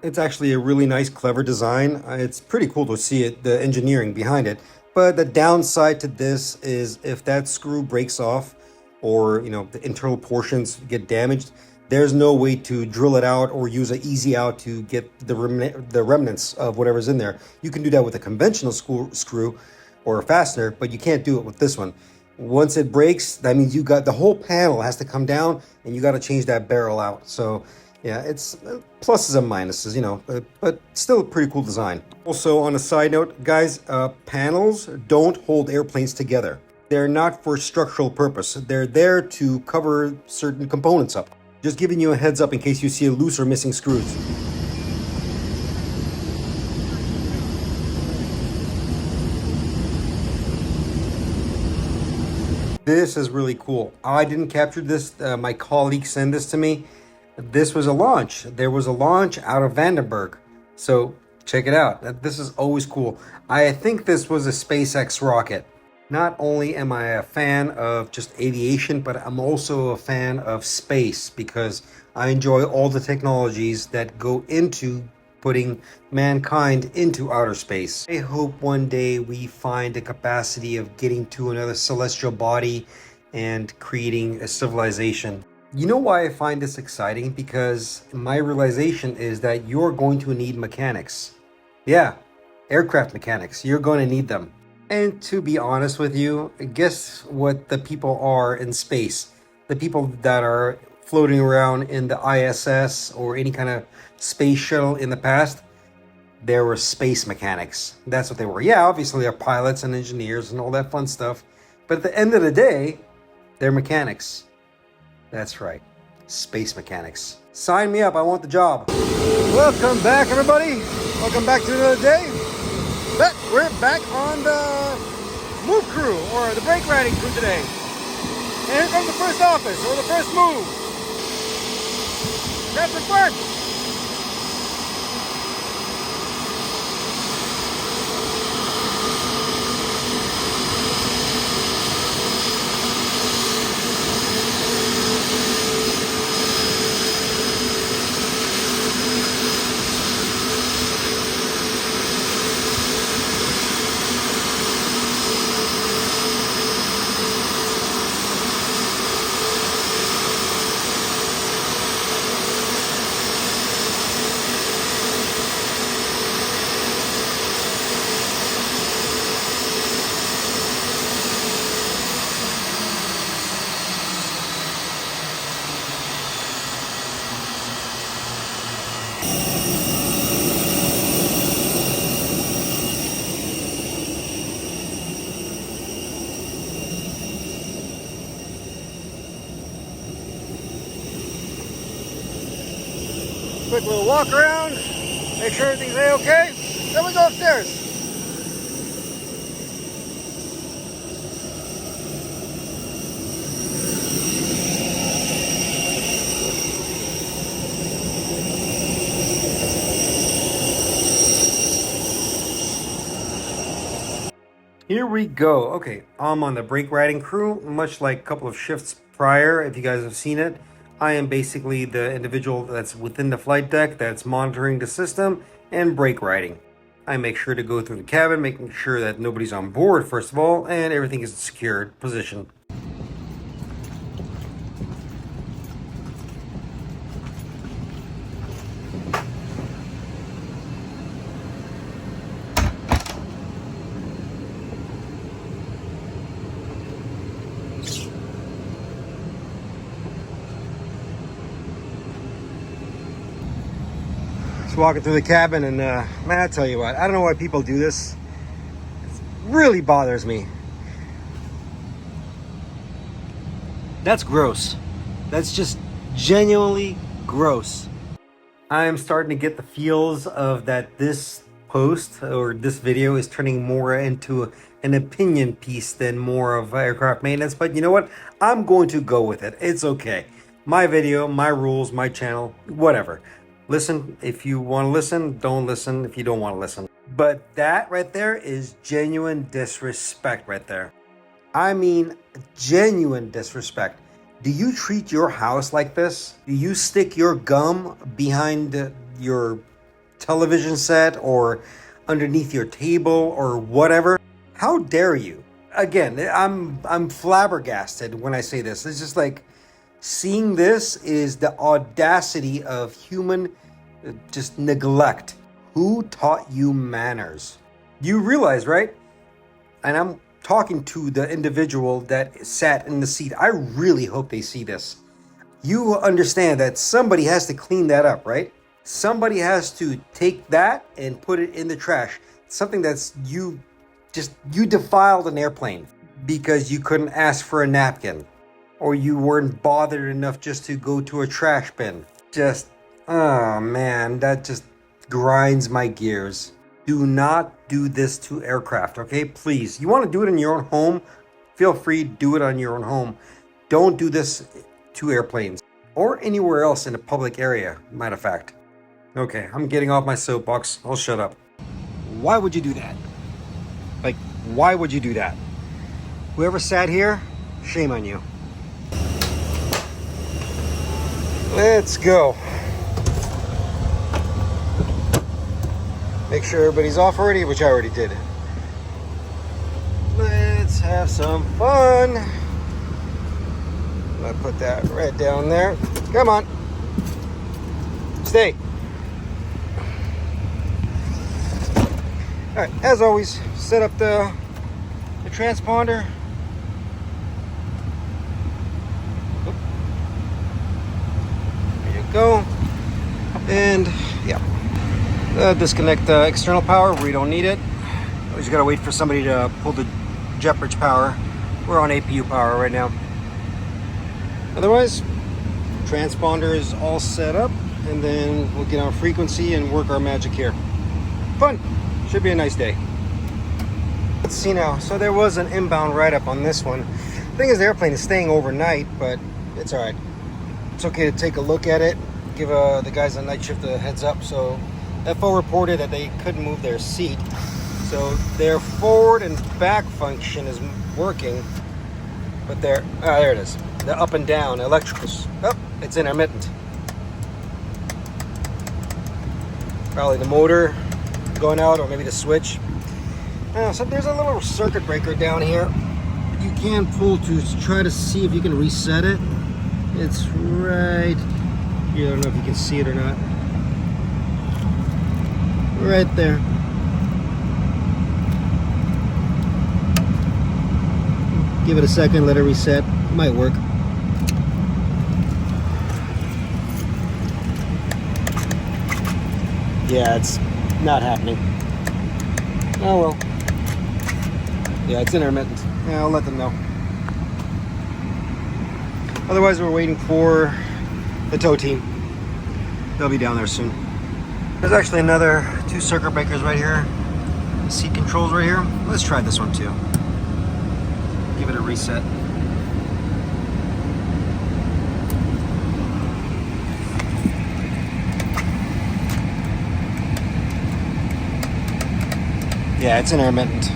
It's actually a really nice, clever design. It's pretty cool to see it, the engineering behind it. But the downside to this is if that screw breaks off, or the internal portions get damaged, there's no way to drill it out or use an easy out to get the remnants of whatever's in there. You can do that with a conventional screw or a fastener, but you can't do it with this one. Once it breaks, that means you got the whole panel has to come down, and you got to change that barrel out. So yeah, it's pluses and minuses, but still a pretty cool design. Also, on a side note, guys, panels don't hold airplanes together. They're not for structural purpose. They're there to cover certain components up. Just giving you a heads up in case you see a loose or missing screws. This is really cool. I didn't capture this. My colleague sent this to me. This was a launch. There was a launch out of Vandenberg. So check it out. This is always cool. I think this was a SpaceX rocket. Not only am I a fan of just aviation, but I'm also a fan of space because I enjoy all the technologies that go into putting mankind into outer space. I hope one day we find the capacity of getting to another celestial body and creating a civilization. You know why I find this exciting? Because my realization is that you're going to need mechanics. Yeah, aircraft mechanics. You're going to need them. And to be honest with you, guess what the people are in space? The people that are floating around in the ISS or any kind of space shuttle in the past, they were space mechanics. That's what they were. Yeah, obviously they're pilots and engineers and all that fun stuff. But at the end of the day, they're mechanics. That's right, space mechanics. Sign me up, I want the job. Welcome back, everybody. Welcome back to another day. But we're back on the move crew, or the brake riding crew today. And here comes the first office, or the first move. That's the fun. Quick little walk around, make sure everything's A-okay. Then we go upstairs. Here we go. Okay, I'm on the brake riding crew, much like a couple of shifts prior, if you guys have seen it. I am basically the individual that's within the flight deck that's monitoring the system and brake riding. I make sure to go through the cabin, making sure that nobody's on board, first of all, and everything is in secured position. Just walking through the cabin, and man, I tell you what, I don't know why people do this. It really bothers me. That's gross. That's just genuinely gross. I am starting to get the feels of that this post or this video is turning more into an opinion piece than more of aircraft maintenance. But you know what? I'm going to go with it. It's okay. My video, my rules, my channel, whatever. Listen if you want to listen. Don't listen if you don't want to listen. But that right there is genuine disrespect right there. I mean, genuine disrespect. Do you treat your house like this? Do you stick your gum behind your television set or underneath your table or whatever? How dare you? Again, I'm flabbergasted when I say this. It's just like, seeing this is the audacity of human just neglect. Who taught you manners? You realize, right? And I'm talking to the individual that sat in the seat. I really hope they see this. You understand that somebody has to clean that up, right? Somebody has to take that and put it in the trash. Something that's you defiled an airplane because you couldn't ask for a napkin, or you weren't bothered enough just to go to a trash bin. Just, oh man, that just grinds my gears. Do not do this to aircraft, okay? Please. You want to do it in your own home? Feel free to do it on your own home. Don't do this to airplanes or anywhere else in a public area, matter of fact. Okay, I'm getting off my soapbox. I'll shut up. Why would you do that? Like, why would you do that? Whoever sat here, shame on you. Let's go. Make sure everybody's off already, which I already did. Let's have some fun. I'll put that right down there. Come on. Stay. All right, as always, set up the transponder. There you go. And yeah. Disconnect the external power. We don't need it. We just gotta wait for somebody to pull the jet bridge power. We're on APU power right now. Otherwise, transponder is all set up, and then we'll get on frequency and work our magic here. Fun. Should be a nice day. Let's see now. So there was an inbound write-up on this one. The thing is, the airplane is staying overnight, but it's all right. It's okay to take a look at it. Give the guys on night shift a heads up. So FO reported that they couldn't move their seat, so their forward and back function is working, but there it is. The up and down electricals. Oh, it's intermittent. Probably the motor going out, or maybe the switch. So there's a little circuit breaker down here. You can pull to try to see if you can reset it. It's right. I don't know if you can see it or not. Right there. Give it a second, let it reset. Might work. Yeah, it's not happening. Oh well. Yeah, it's intermittent. Yeah, I'll let them know. Otherwise, we're waiting for the tow team. They'll be down there soon. There's actually another 2 circuit breakers right here. Seat controls right here. Let's try this one too. Give it a reset. Yeah, it's intermittent.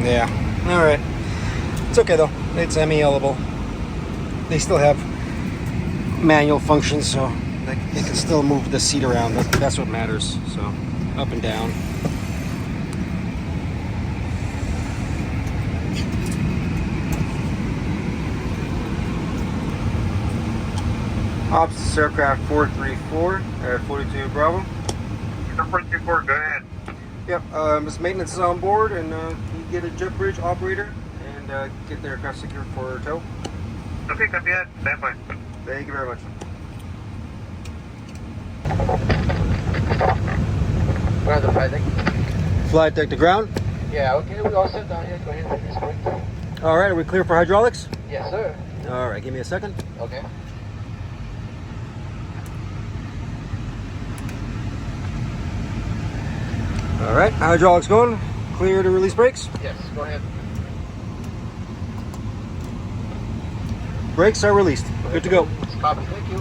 Yeah, all right. It's okay though. It's ME-able. They still have manual functions, so they can still move the seat around. That's what matters. So up and down. Ops aircraft 434 at 42 Bravo. 434, go ahead. Yep, this maintenance is on board, and you get a jet bridge operator and get their aircraft secured for tow. Okay, copy that. Stand by. Thank you very much. Where's the flight deck? Flight deck to ground. Yeah, okay, we all set down here. Go ahead and finish quick. All right, are we clear for hydraulics? Yes, sir. All right, give me a second. Okay. All right, hydraulics going. Clear to release brakes. Yes, go ahead. Brakes are released. Good to go. Copy, thank you.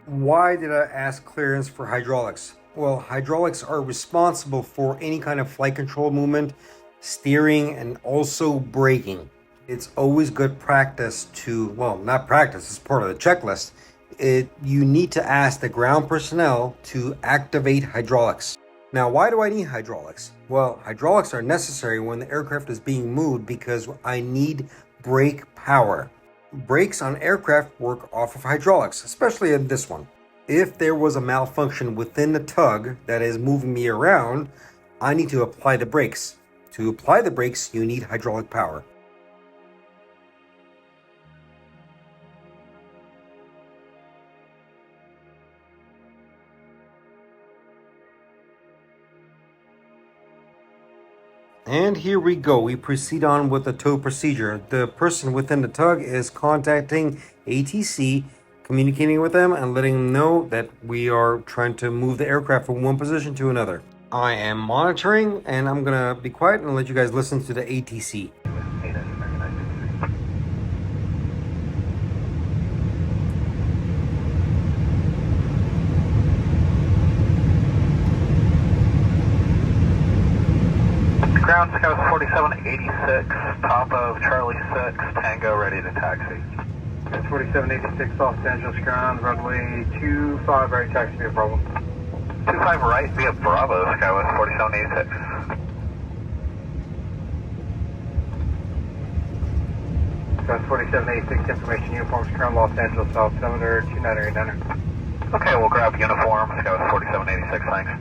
Why did I ask clearance for hydraulics? Well, hydraulics are responsible for any kind of flight control movement, steering, and also braking. It's always good practice to, well, not practice, it's part of the checklist. You need to ask the ground personnel to activate hydraulics. Now, why do I need hydraulics? Well, hydraulics are necessary when the aircraft is being moved because I need brake power. Brakes on aircraft work off of hydraulics, especially in this one. If there was a malfunction within the tug that is moving me around, I need to apply the brakes. To apply the brakes, you need hydraulic power. And here we go. We proceed on with the tow procedure. The person within the tug is contacting ATC, communicating with them and letting them know that we are trying to move the aircraft from one position to another. I am monitoring and I'm gonna be quiet and let you guys listen to the ATC. Ground Scout 4786, top of Charlie 6, Tango ready to taxi. It's 4786 Los Angeles ground, runway 25 right, taxi via Bravo. 25 right via Bravo, Skywest 4786. Scout 4786, information uniforms ground, Los Angeles, altimeter 2989. Okay, we'll grab uniform, Skywest 4786, thanks.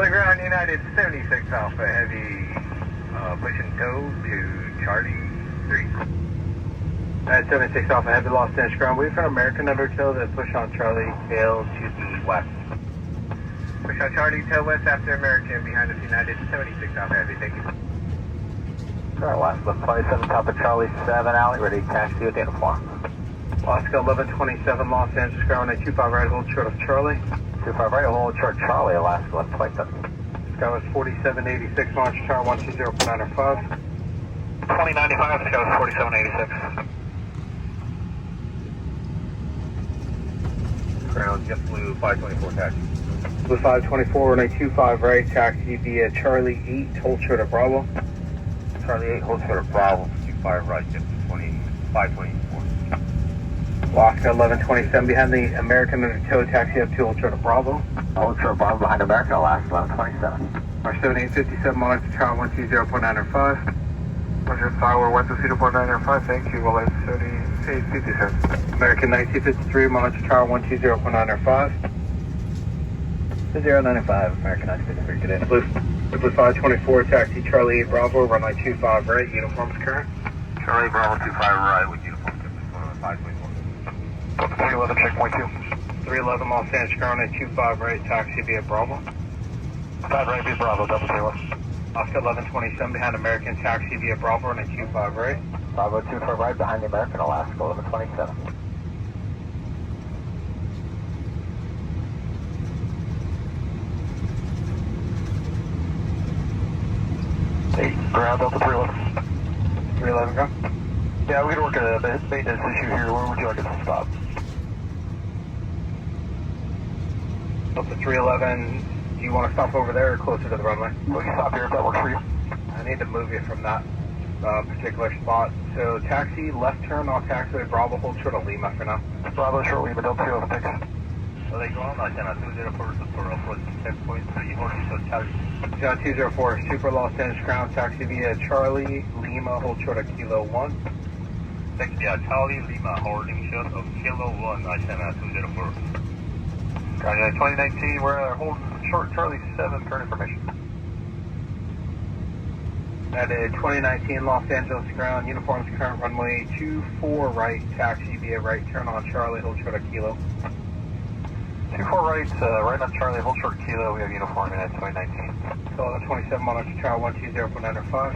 Ground United 76 Alpha Heavy, pushing tow to Charlie 3. United 76 Alpha Heavy, Los Angeles ground, wait for an American undertow that push on Charlie, tail to the west. Push on Charlie, tail west after American, behind us United 76 Alpha Heavy, thank you. Alright, last look 27, top of Charlie 7 alley, ready to taxi with uniform. Alaska 1127 Los Angeles ground, 25 right, hold short of Charlie. 25 right, hold short Charlie, Alaska 1127. Skywest 4786, launch tower 120.905. 2095, Skywest 4786. Ground JetBlue 524 taxi. Blue 524, runway 25 right, taxi via Charlie 8, hold short of Bravo. Charlie 8, hold short of Bravo, 25 right, JetBlue 524. Alaska 1127 behind the American undertow, taxi up to hold short of Bravo. Hold short Bravo behind American, Alaska 1127. Our 7857, monitor tower 120.905. Roger, tower 120.905, thank you, well, 7857. American 1953, monitor tower 120.905. 095, American 953, good day. Blue 524, taxi Charlie 8 Bravo, runway 25 right, uniforms current. Charlie Bravo 25 right with uniform, JetBlue 524. 311, checkpoint 2. 311 Los Angeles ground, 25 right, taxi via Bravo. 5 right via Bravo, double 31. Oscar 1127 behind American, taxi via Bravo, and 25 right. Bravo 25 right behind the American, Alaska 1127. Hey, ground Delta 311. 311 go. Yeah, we're going to work a maintenance issue here. Where would you like us to stop? Delta 311, do you want to stop over there or closer to the runway? We can stop here if that works for you. I need to move you from that particular spot. So taxi, left turn on taxiway Bravo, hold short of Lima for now. Bravo, short Lima, Delta 206. So they go on Montana 204 for approach checkpoint 3 holding short Charlie. 204, Super Los Angeles ground taxi via Charlie, Lima, hold short of Kilo 1. Taxi via Charlie, Lima, holding short of Kilo 1, Montana 204. Roger, 2019, we're holding short Charlie 7, current information. At a 2019 Los Angeles ground, uniforms current runway 24 right, taxi via right turn on Charlie, hold short of Kilo. 24 right, right on Charlie, hold short Kilo, we have uniform in at 2019. So 27 Monarch Tower 120.95.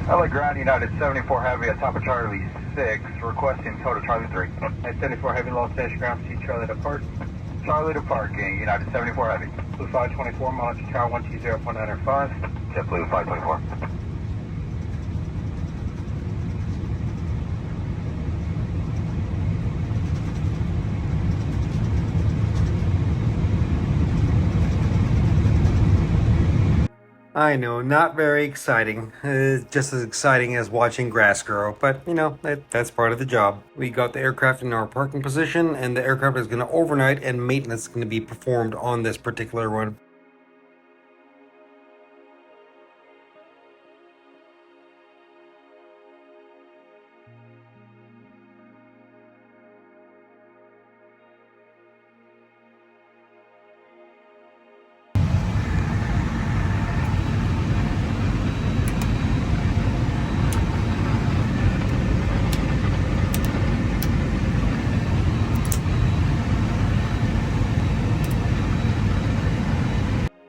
LA ground United 74 Heavy at top of Charlie 6, requesting total Charlie 3. At 74 Heavy Los Angeles ground, see Charlie depart. Charlie to parking, United 74 Heavy. Blue 524, Monarch Tower 120.95. JetBlue 524. I know, not very exciting. Just as exciting as watching grass grow, but you know, that's part of the job. We got the aircraft in our parking position, and the aircraft is going to overnight, and maintenance is going to be performed on this particular one.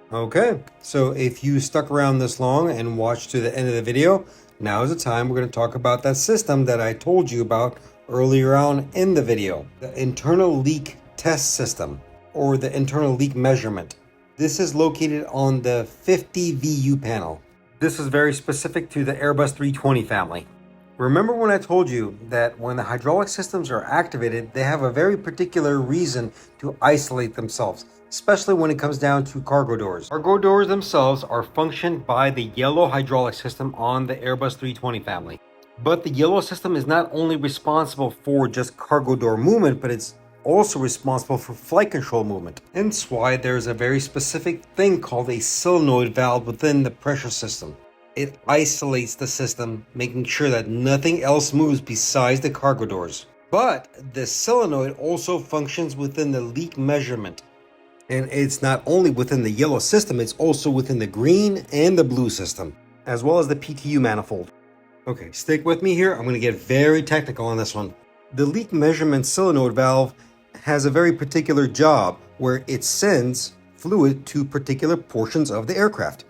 Okay, so if you stuck around this long and watched to the end of the video, now is the time we're going to talk about that system that I told you about earlier on in the video. The internal leak test system, or the internal leak measurement. This is located on the 50 VU panel. This is very specific to the Airbus 320 family. Remember when I told you that when the hydraulic systems are activated, they have a very particular reason to isolate themselves, especially when it comes down to cargo doors. Cargo doors themselves are functioned by the yellow hydraulic system on the Airbus 320 family. But the yellow system is not only responsible for just cargo door movement, but it's also responsible for flight control movement. Hence why there's a very specific thing called a solenoid valve within the pressure system. It isolates the system, making sure that nothing else moves besides the cargo doors. But the solenoid also functions within the leak measurement. And it's not only within the yellow system, it's also within the green and the blue system, as well as the PTU manifold. Okay, stick with me here. I'm going to get very technical on this one. The leak measurement solenoid valve has a very particular job where it sends fluid to particular portions of the aircraft.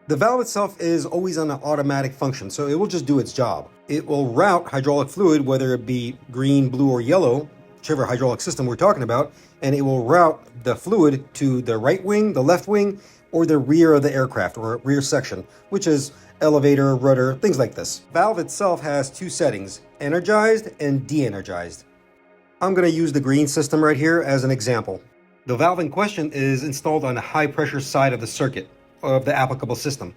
The valve itself is always on an automatic function, so it will just do its job. It will route hydraulic fluid, whether it be green, blue, or yellow, whichever hydraulic system we're talking about, and it will route the fluid to the right wing, the left wing, or the rear of the aircraft, or rear section, which is elevator, rudder, things like this. Valve itself has two settings, energized and de-energized. I'm going to use the green system right here as an example. The valve in question is installed on the high pressure side of the circuit of the applicable system.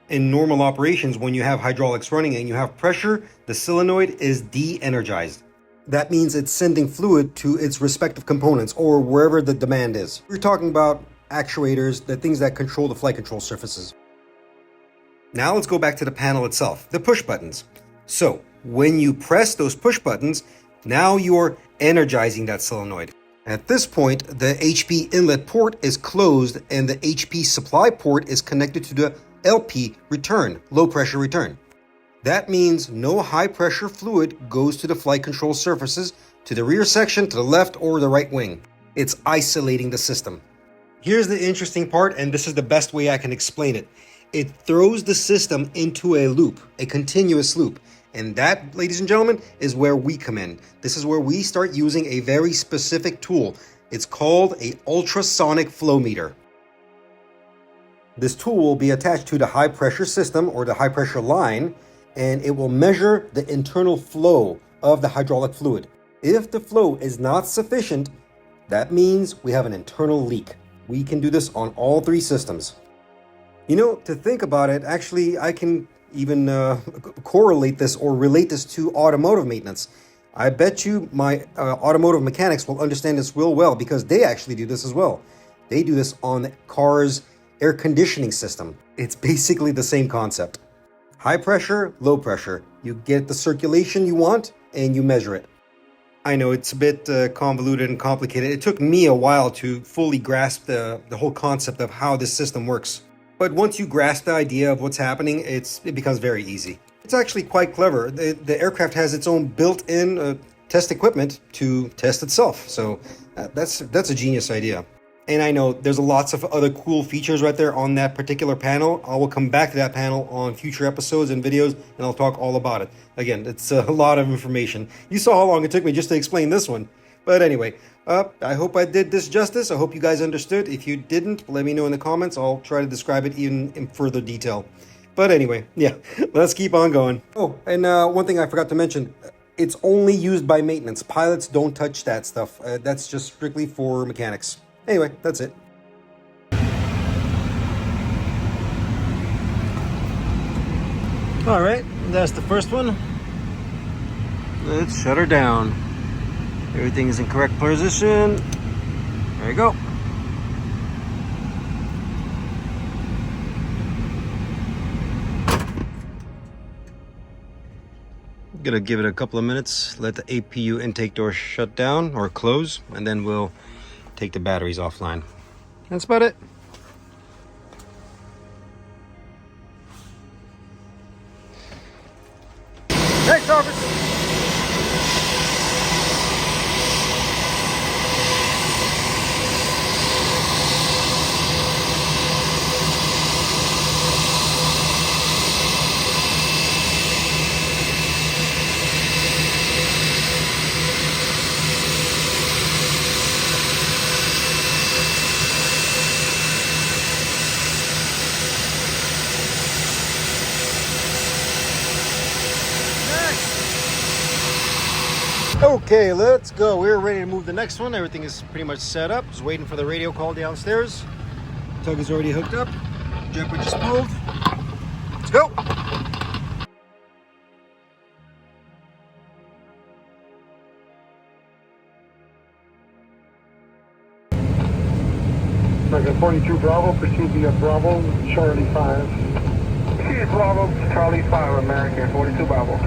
In normal operations, when you have hydraulics running and you have pressure, the solenoid is de-energized. That means it's sending fluid to its respective components or wherever the demand is. We're talking about actuators, the things that control the flight control surfaces. Now let's go back to the panel itself, the push buttons. So when you press those push buttons, now you're energizing that solenoid. At this point, the HP inlet port is closed and the HP supply port is connected to the LP return, low pressure return. That means no high pressure fluid goes to the flight control surfaces, to the rear section, to the left or the right wing. It's isolating the system. Here's the interesting part, and this is the best way I can explain it. It throws the system into a loop, a continuous loop. And that, ladies and gentlemen, is where we come in. This is where we start using a very specific tool. It's called an ultrasonic flow meter. This tool will be attached to the high pressure system or the high pressure line, and it will measure the internal flow of the hydraulic fluid. If the flow is not sufficient, that means we have an internal leak. we can do this on all 3 systems. You know, to think about it, actually, I can even correlate this or relate this to automotive maintenance. I bet you my automotive mechanics will understand this real well because they actually do this as well. They do this on the car's air conditioning system. It's basically the same concept. High pressure, low pressure. You get the circulation you want and you measure it. I know it's a bit convoluted and complicated. It took me a while to fully grasp the whole concept of how this system works. But once you grasp the idea of what's happening, it becomes very easy. It's actually quite clever. The aircraft has its own built-in test equipment to test itself. So that's a genius idea. And I know there's lots of other cool features right there on that particular panel. I will come back to that panel on future episodes and videos, and I'll talk all about it. Again, it's a lot of information. You saw how long it took me just to explain this one. But anyway, I hope I did this justice. I hope you guys understood. If you didn't, let me know in the comments. I'll try to describe it even in further detail. But anyway, yeah, let's keep on going. Oh, and one thing I forgot to mention. It's only used by maintenance. Pilots don't touch that stuff. That's just strictly for mechanics. Anyway, that's it. All right, that's the first one. Let's shut her down. Everything is in correct position. There you go. Gonna give it a couple of minutes, let the APU intake door shut down or close, and then we'll take the batteries offline. That's about it. Next officer. Okay, let's go. We're ready to move the next one. Everything is pretty much set up. Just waiting for the radio call downstairs. Tug is already hooked up. Jumper just pulled. Let's go. American 42 Bravo, proceed via Bravo, Charlie 5. Proceed Bravo, Charlie 5, American 42 Bravo.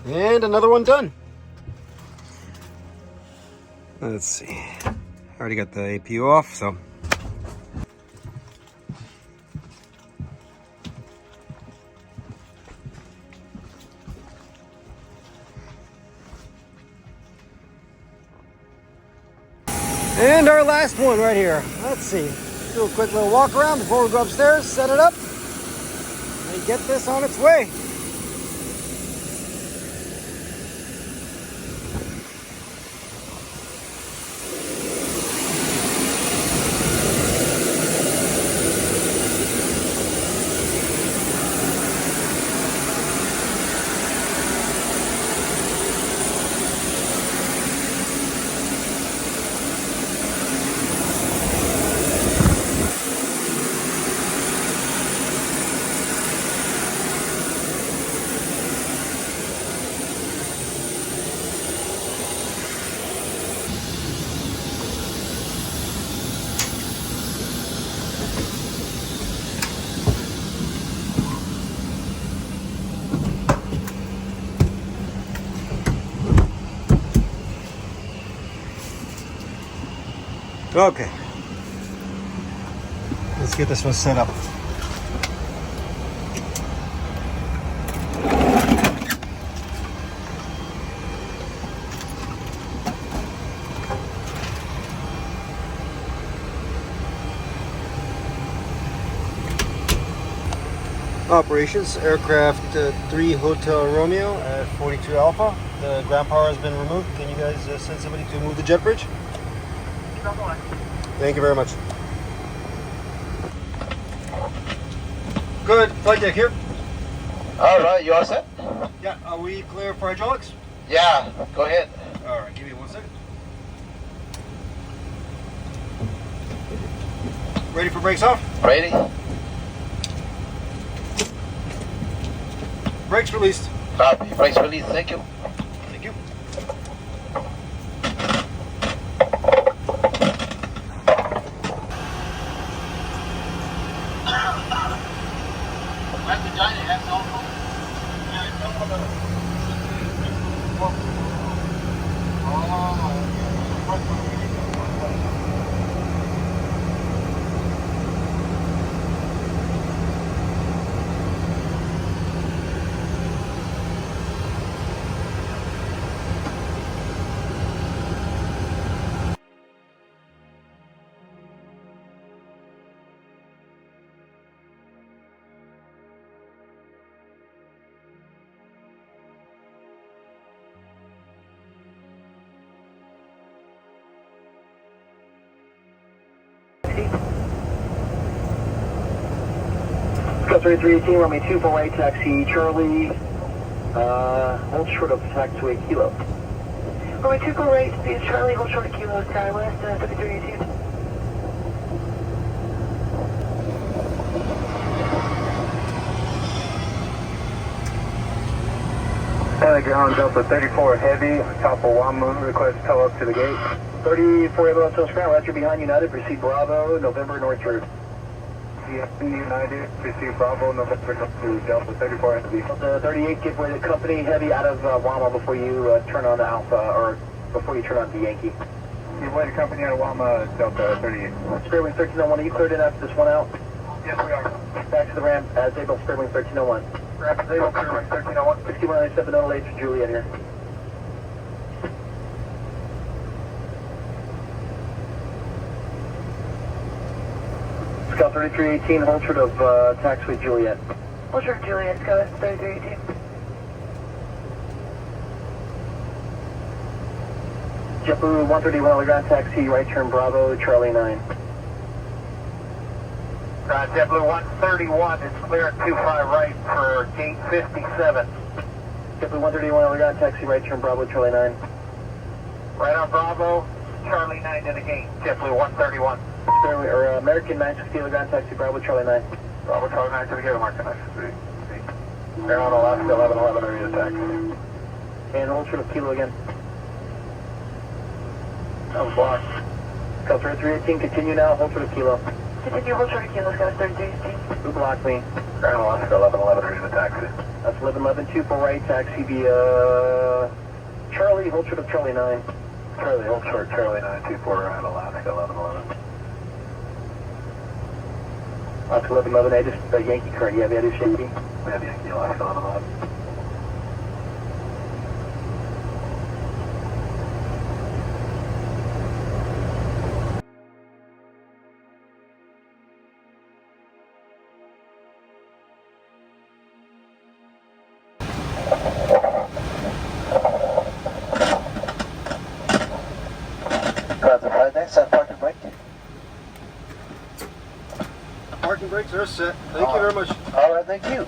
And another one done. Let's see. I already got the APU off, so. And our last one right here. Let's see. Do a quick little walk around before we go upstairs, set it up, and get this on its way. Okay. Let's get this one set up. Operations, aircraft 3 Hotel Romeo at 42 Alpha. The ground power has been removed. Can you guys send somebody to move the jet bridge? Thank you very much. Good. Flight deck here. All right, you all set? Yeah. Are we clear for hydraulics? Yeah, go ahead. All right. Give me 1 second. Ready for brakes off? Ready? Brakes released. Copy. Brakes release. Thank you. Thank you. Customer 318, runway 248, taxi Charlie, hold short of taxiway Kilo. Runway 248, speed Charlie, hold short of Kilo, SkyWest, 7318. Ground Delta 34 Heavy, top of Wamu, request tow up to the gate. 34 Able Hotel Ground, Roger behind United, proceed Bravo, November North Route. CFB United, receive Bravo, November to Delta 34 Heavy. The 38, give way to company Heavy out of Wama before you turn on the Alpha, or before you turn on the Yankee. Give way to company out of Wama, Delta 38. Sparewind 1301, are you cleared in after this one out? Yes, we are. Back to the ramp, as able, Sparewind 1301. Rapid Able, Sparewind 1301. 6197 for Juliet here. Scout 3318, hold short of taxiway Juliet. Hold short of Juliet, SkyWest, 7318. JetBlue 131, ground taxi, right turn Bravo, Charlie 9. JetBlue 131 is clear at 25 right for gate 57. JetBlue 131, ground taxi, right turn Bravo, Charlie 9. Right on Bravo, Charlie 9 to the gate, JetBlue 131. American 960, ground taxi, Bravo, Charlie 9. Bravo, Charlie 9 to the gate, American 960. They're on Alaska 1111, area taxi. And hold short of Kilo again. That was blocked. Customer 318, continue now, hold short of Kilo. Continue, hold short of Kilo, SkyWest, 7318. Who blocked me? They're on Alaska 1111, area taxi. That's 1111, 24 right, taxi via Charlie, hold short of Charlie 9. Charlie, hold short, Charlie 924 on Alaska 1111. Alaska 1111, I just Yankee current, yeah, that is Yankee. We have Yankee Alaska 1111. Next, parking brake. Parking brakes are set. Thank you very much. All right, thank you.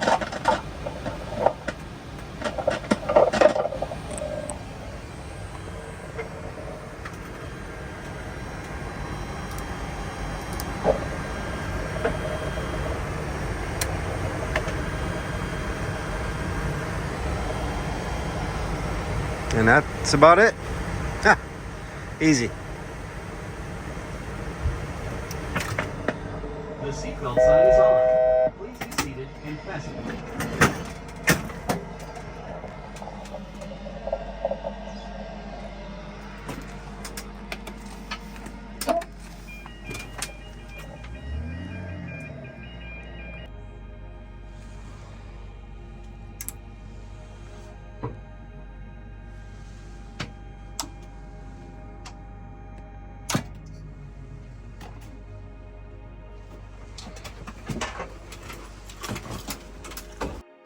And that's about it. Ha, easy. The seatbelt sign is on. Please be seated and fasten.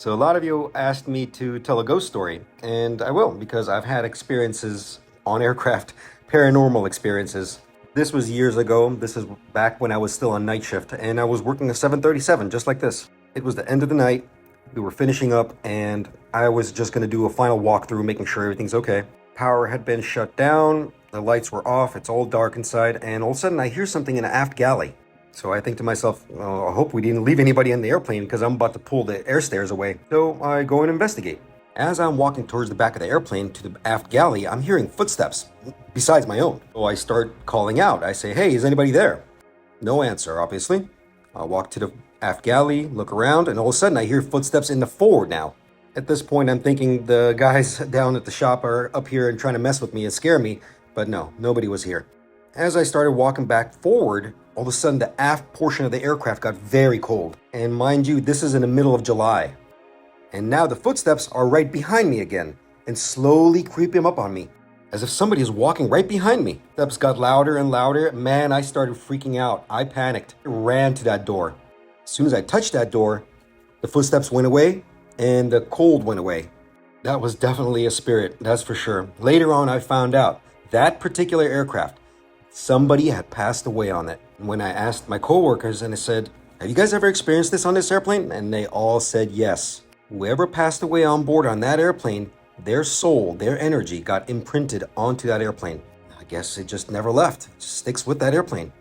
So a lot of you asked me to tell a ghost story, and I will, because I've had experiences on aircraft, paranormal experiences. This was years ago. This is back when I was still on night shift, and I was working a 737 just like this. It was the end of the night. We were finishing up, and I was just going to do a final walkthrough, making sure everything's okay. Power had been shut down, the lights were off, it's all dark inside, and all of a sudden I hear something in the aft galley. So I think to myself, oh, I hope we didn't leave anybody in the airplane because I'm about to pull the air stairs away. So I go and investigate. As I'm walking towards the back of the airplane to the aft galley, I'm hearing footsteps, besides my own. So I start calling out. I say, hey, is anybody there? No answer, obviously. I walk to the aft galley, look around, and all of a sudden I hear footsteps in the forward now. At this point, I'm thinking the guys down at the shop are up here and trying to mess with me and scare me, but no, nobody was here. As I started walking back forward, all of a sudden the aft portion of the aircraft got very cold. And mind you, this is in the middle of July. And now the footsteps are right behind me again and slowly creeping up on me, as if somebody is walking right behind me. Steps got louder and louder. Man, I started freaking out. I panicked, ran to that door. As soon as I touched that door, the footsteps went away and the cold went away. That was definitely a spirit, that's for sure. Later on, I found out that particular aircraft, somebody had passed away on it. When I asked my coworkers and I said, have you guys ever experienced this on this airplane? And they all said yes. Whoever passed away on board on that airplane, their soul, their energy got imprinted onto that airplane. I guess it just never left. It just sticks with that airplane.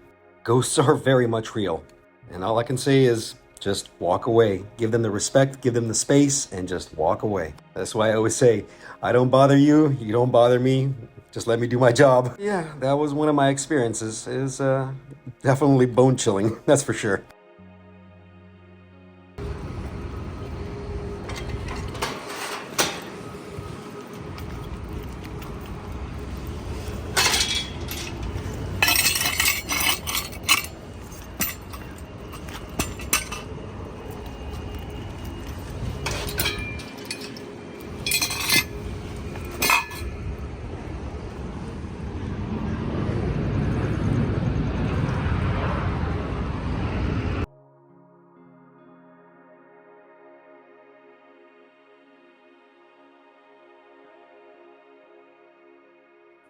Ghosts are very much real. And all I can say is just walk away. Give them the respect, give them the space, and just walk away. That's why I always say, I don't bother you, you don't bother me. Just let me do my job. Yeah, that was one of my experiences. It was definitely bone chilling, that's for sure.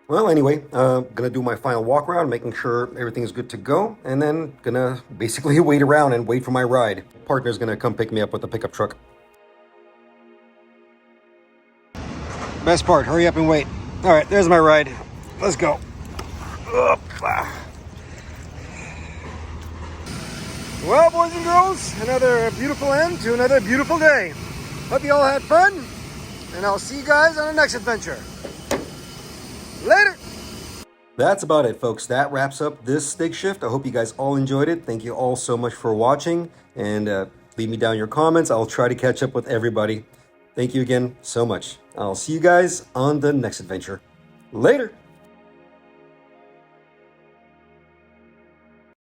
Well, anyway, gonna do my final walk around, making sure everything is good to go, and then gonna basically wait around and wait for my ride. Partner's gonna come pick me up with the pickup truck. Best part, hurry up and wait. All right, there's my ride. Let's go. Well, boys and girls, another beautiful end to another beautiful day. Hope you all had fun, and I'll see you guys on the next adventure. Later! That's about it, folks. That wraps up this Stig shift. I hope you guys all enjoyed it. Thank you all so much for watching. And leave me down your comments. I'll try to catch up with everybody. Thank you again so much. I'll see you guys on the next adventure. Later!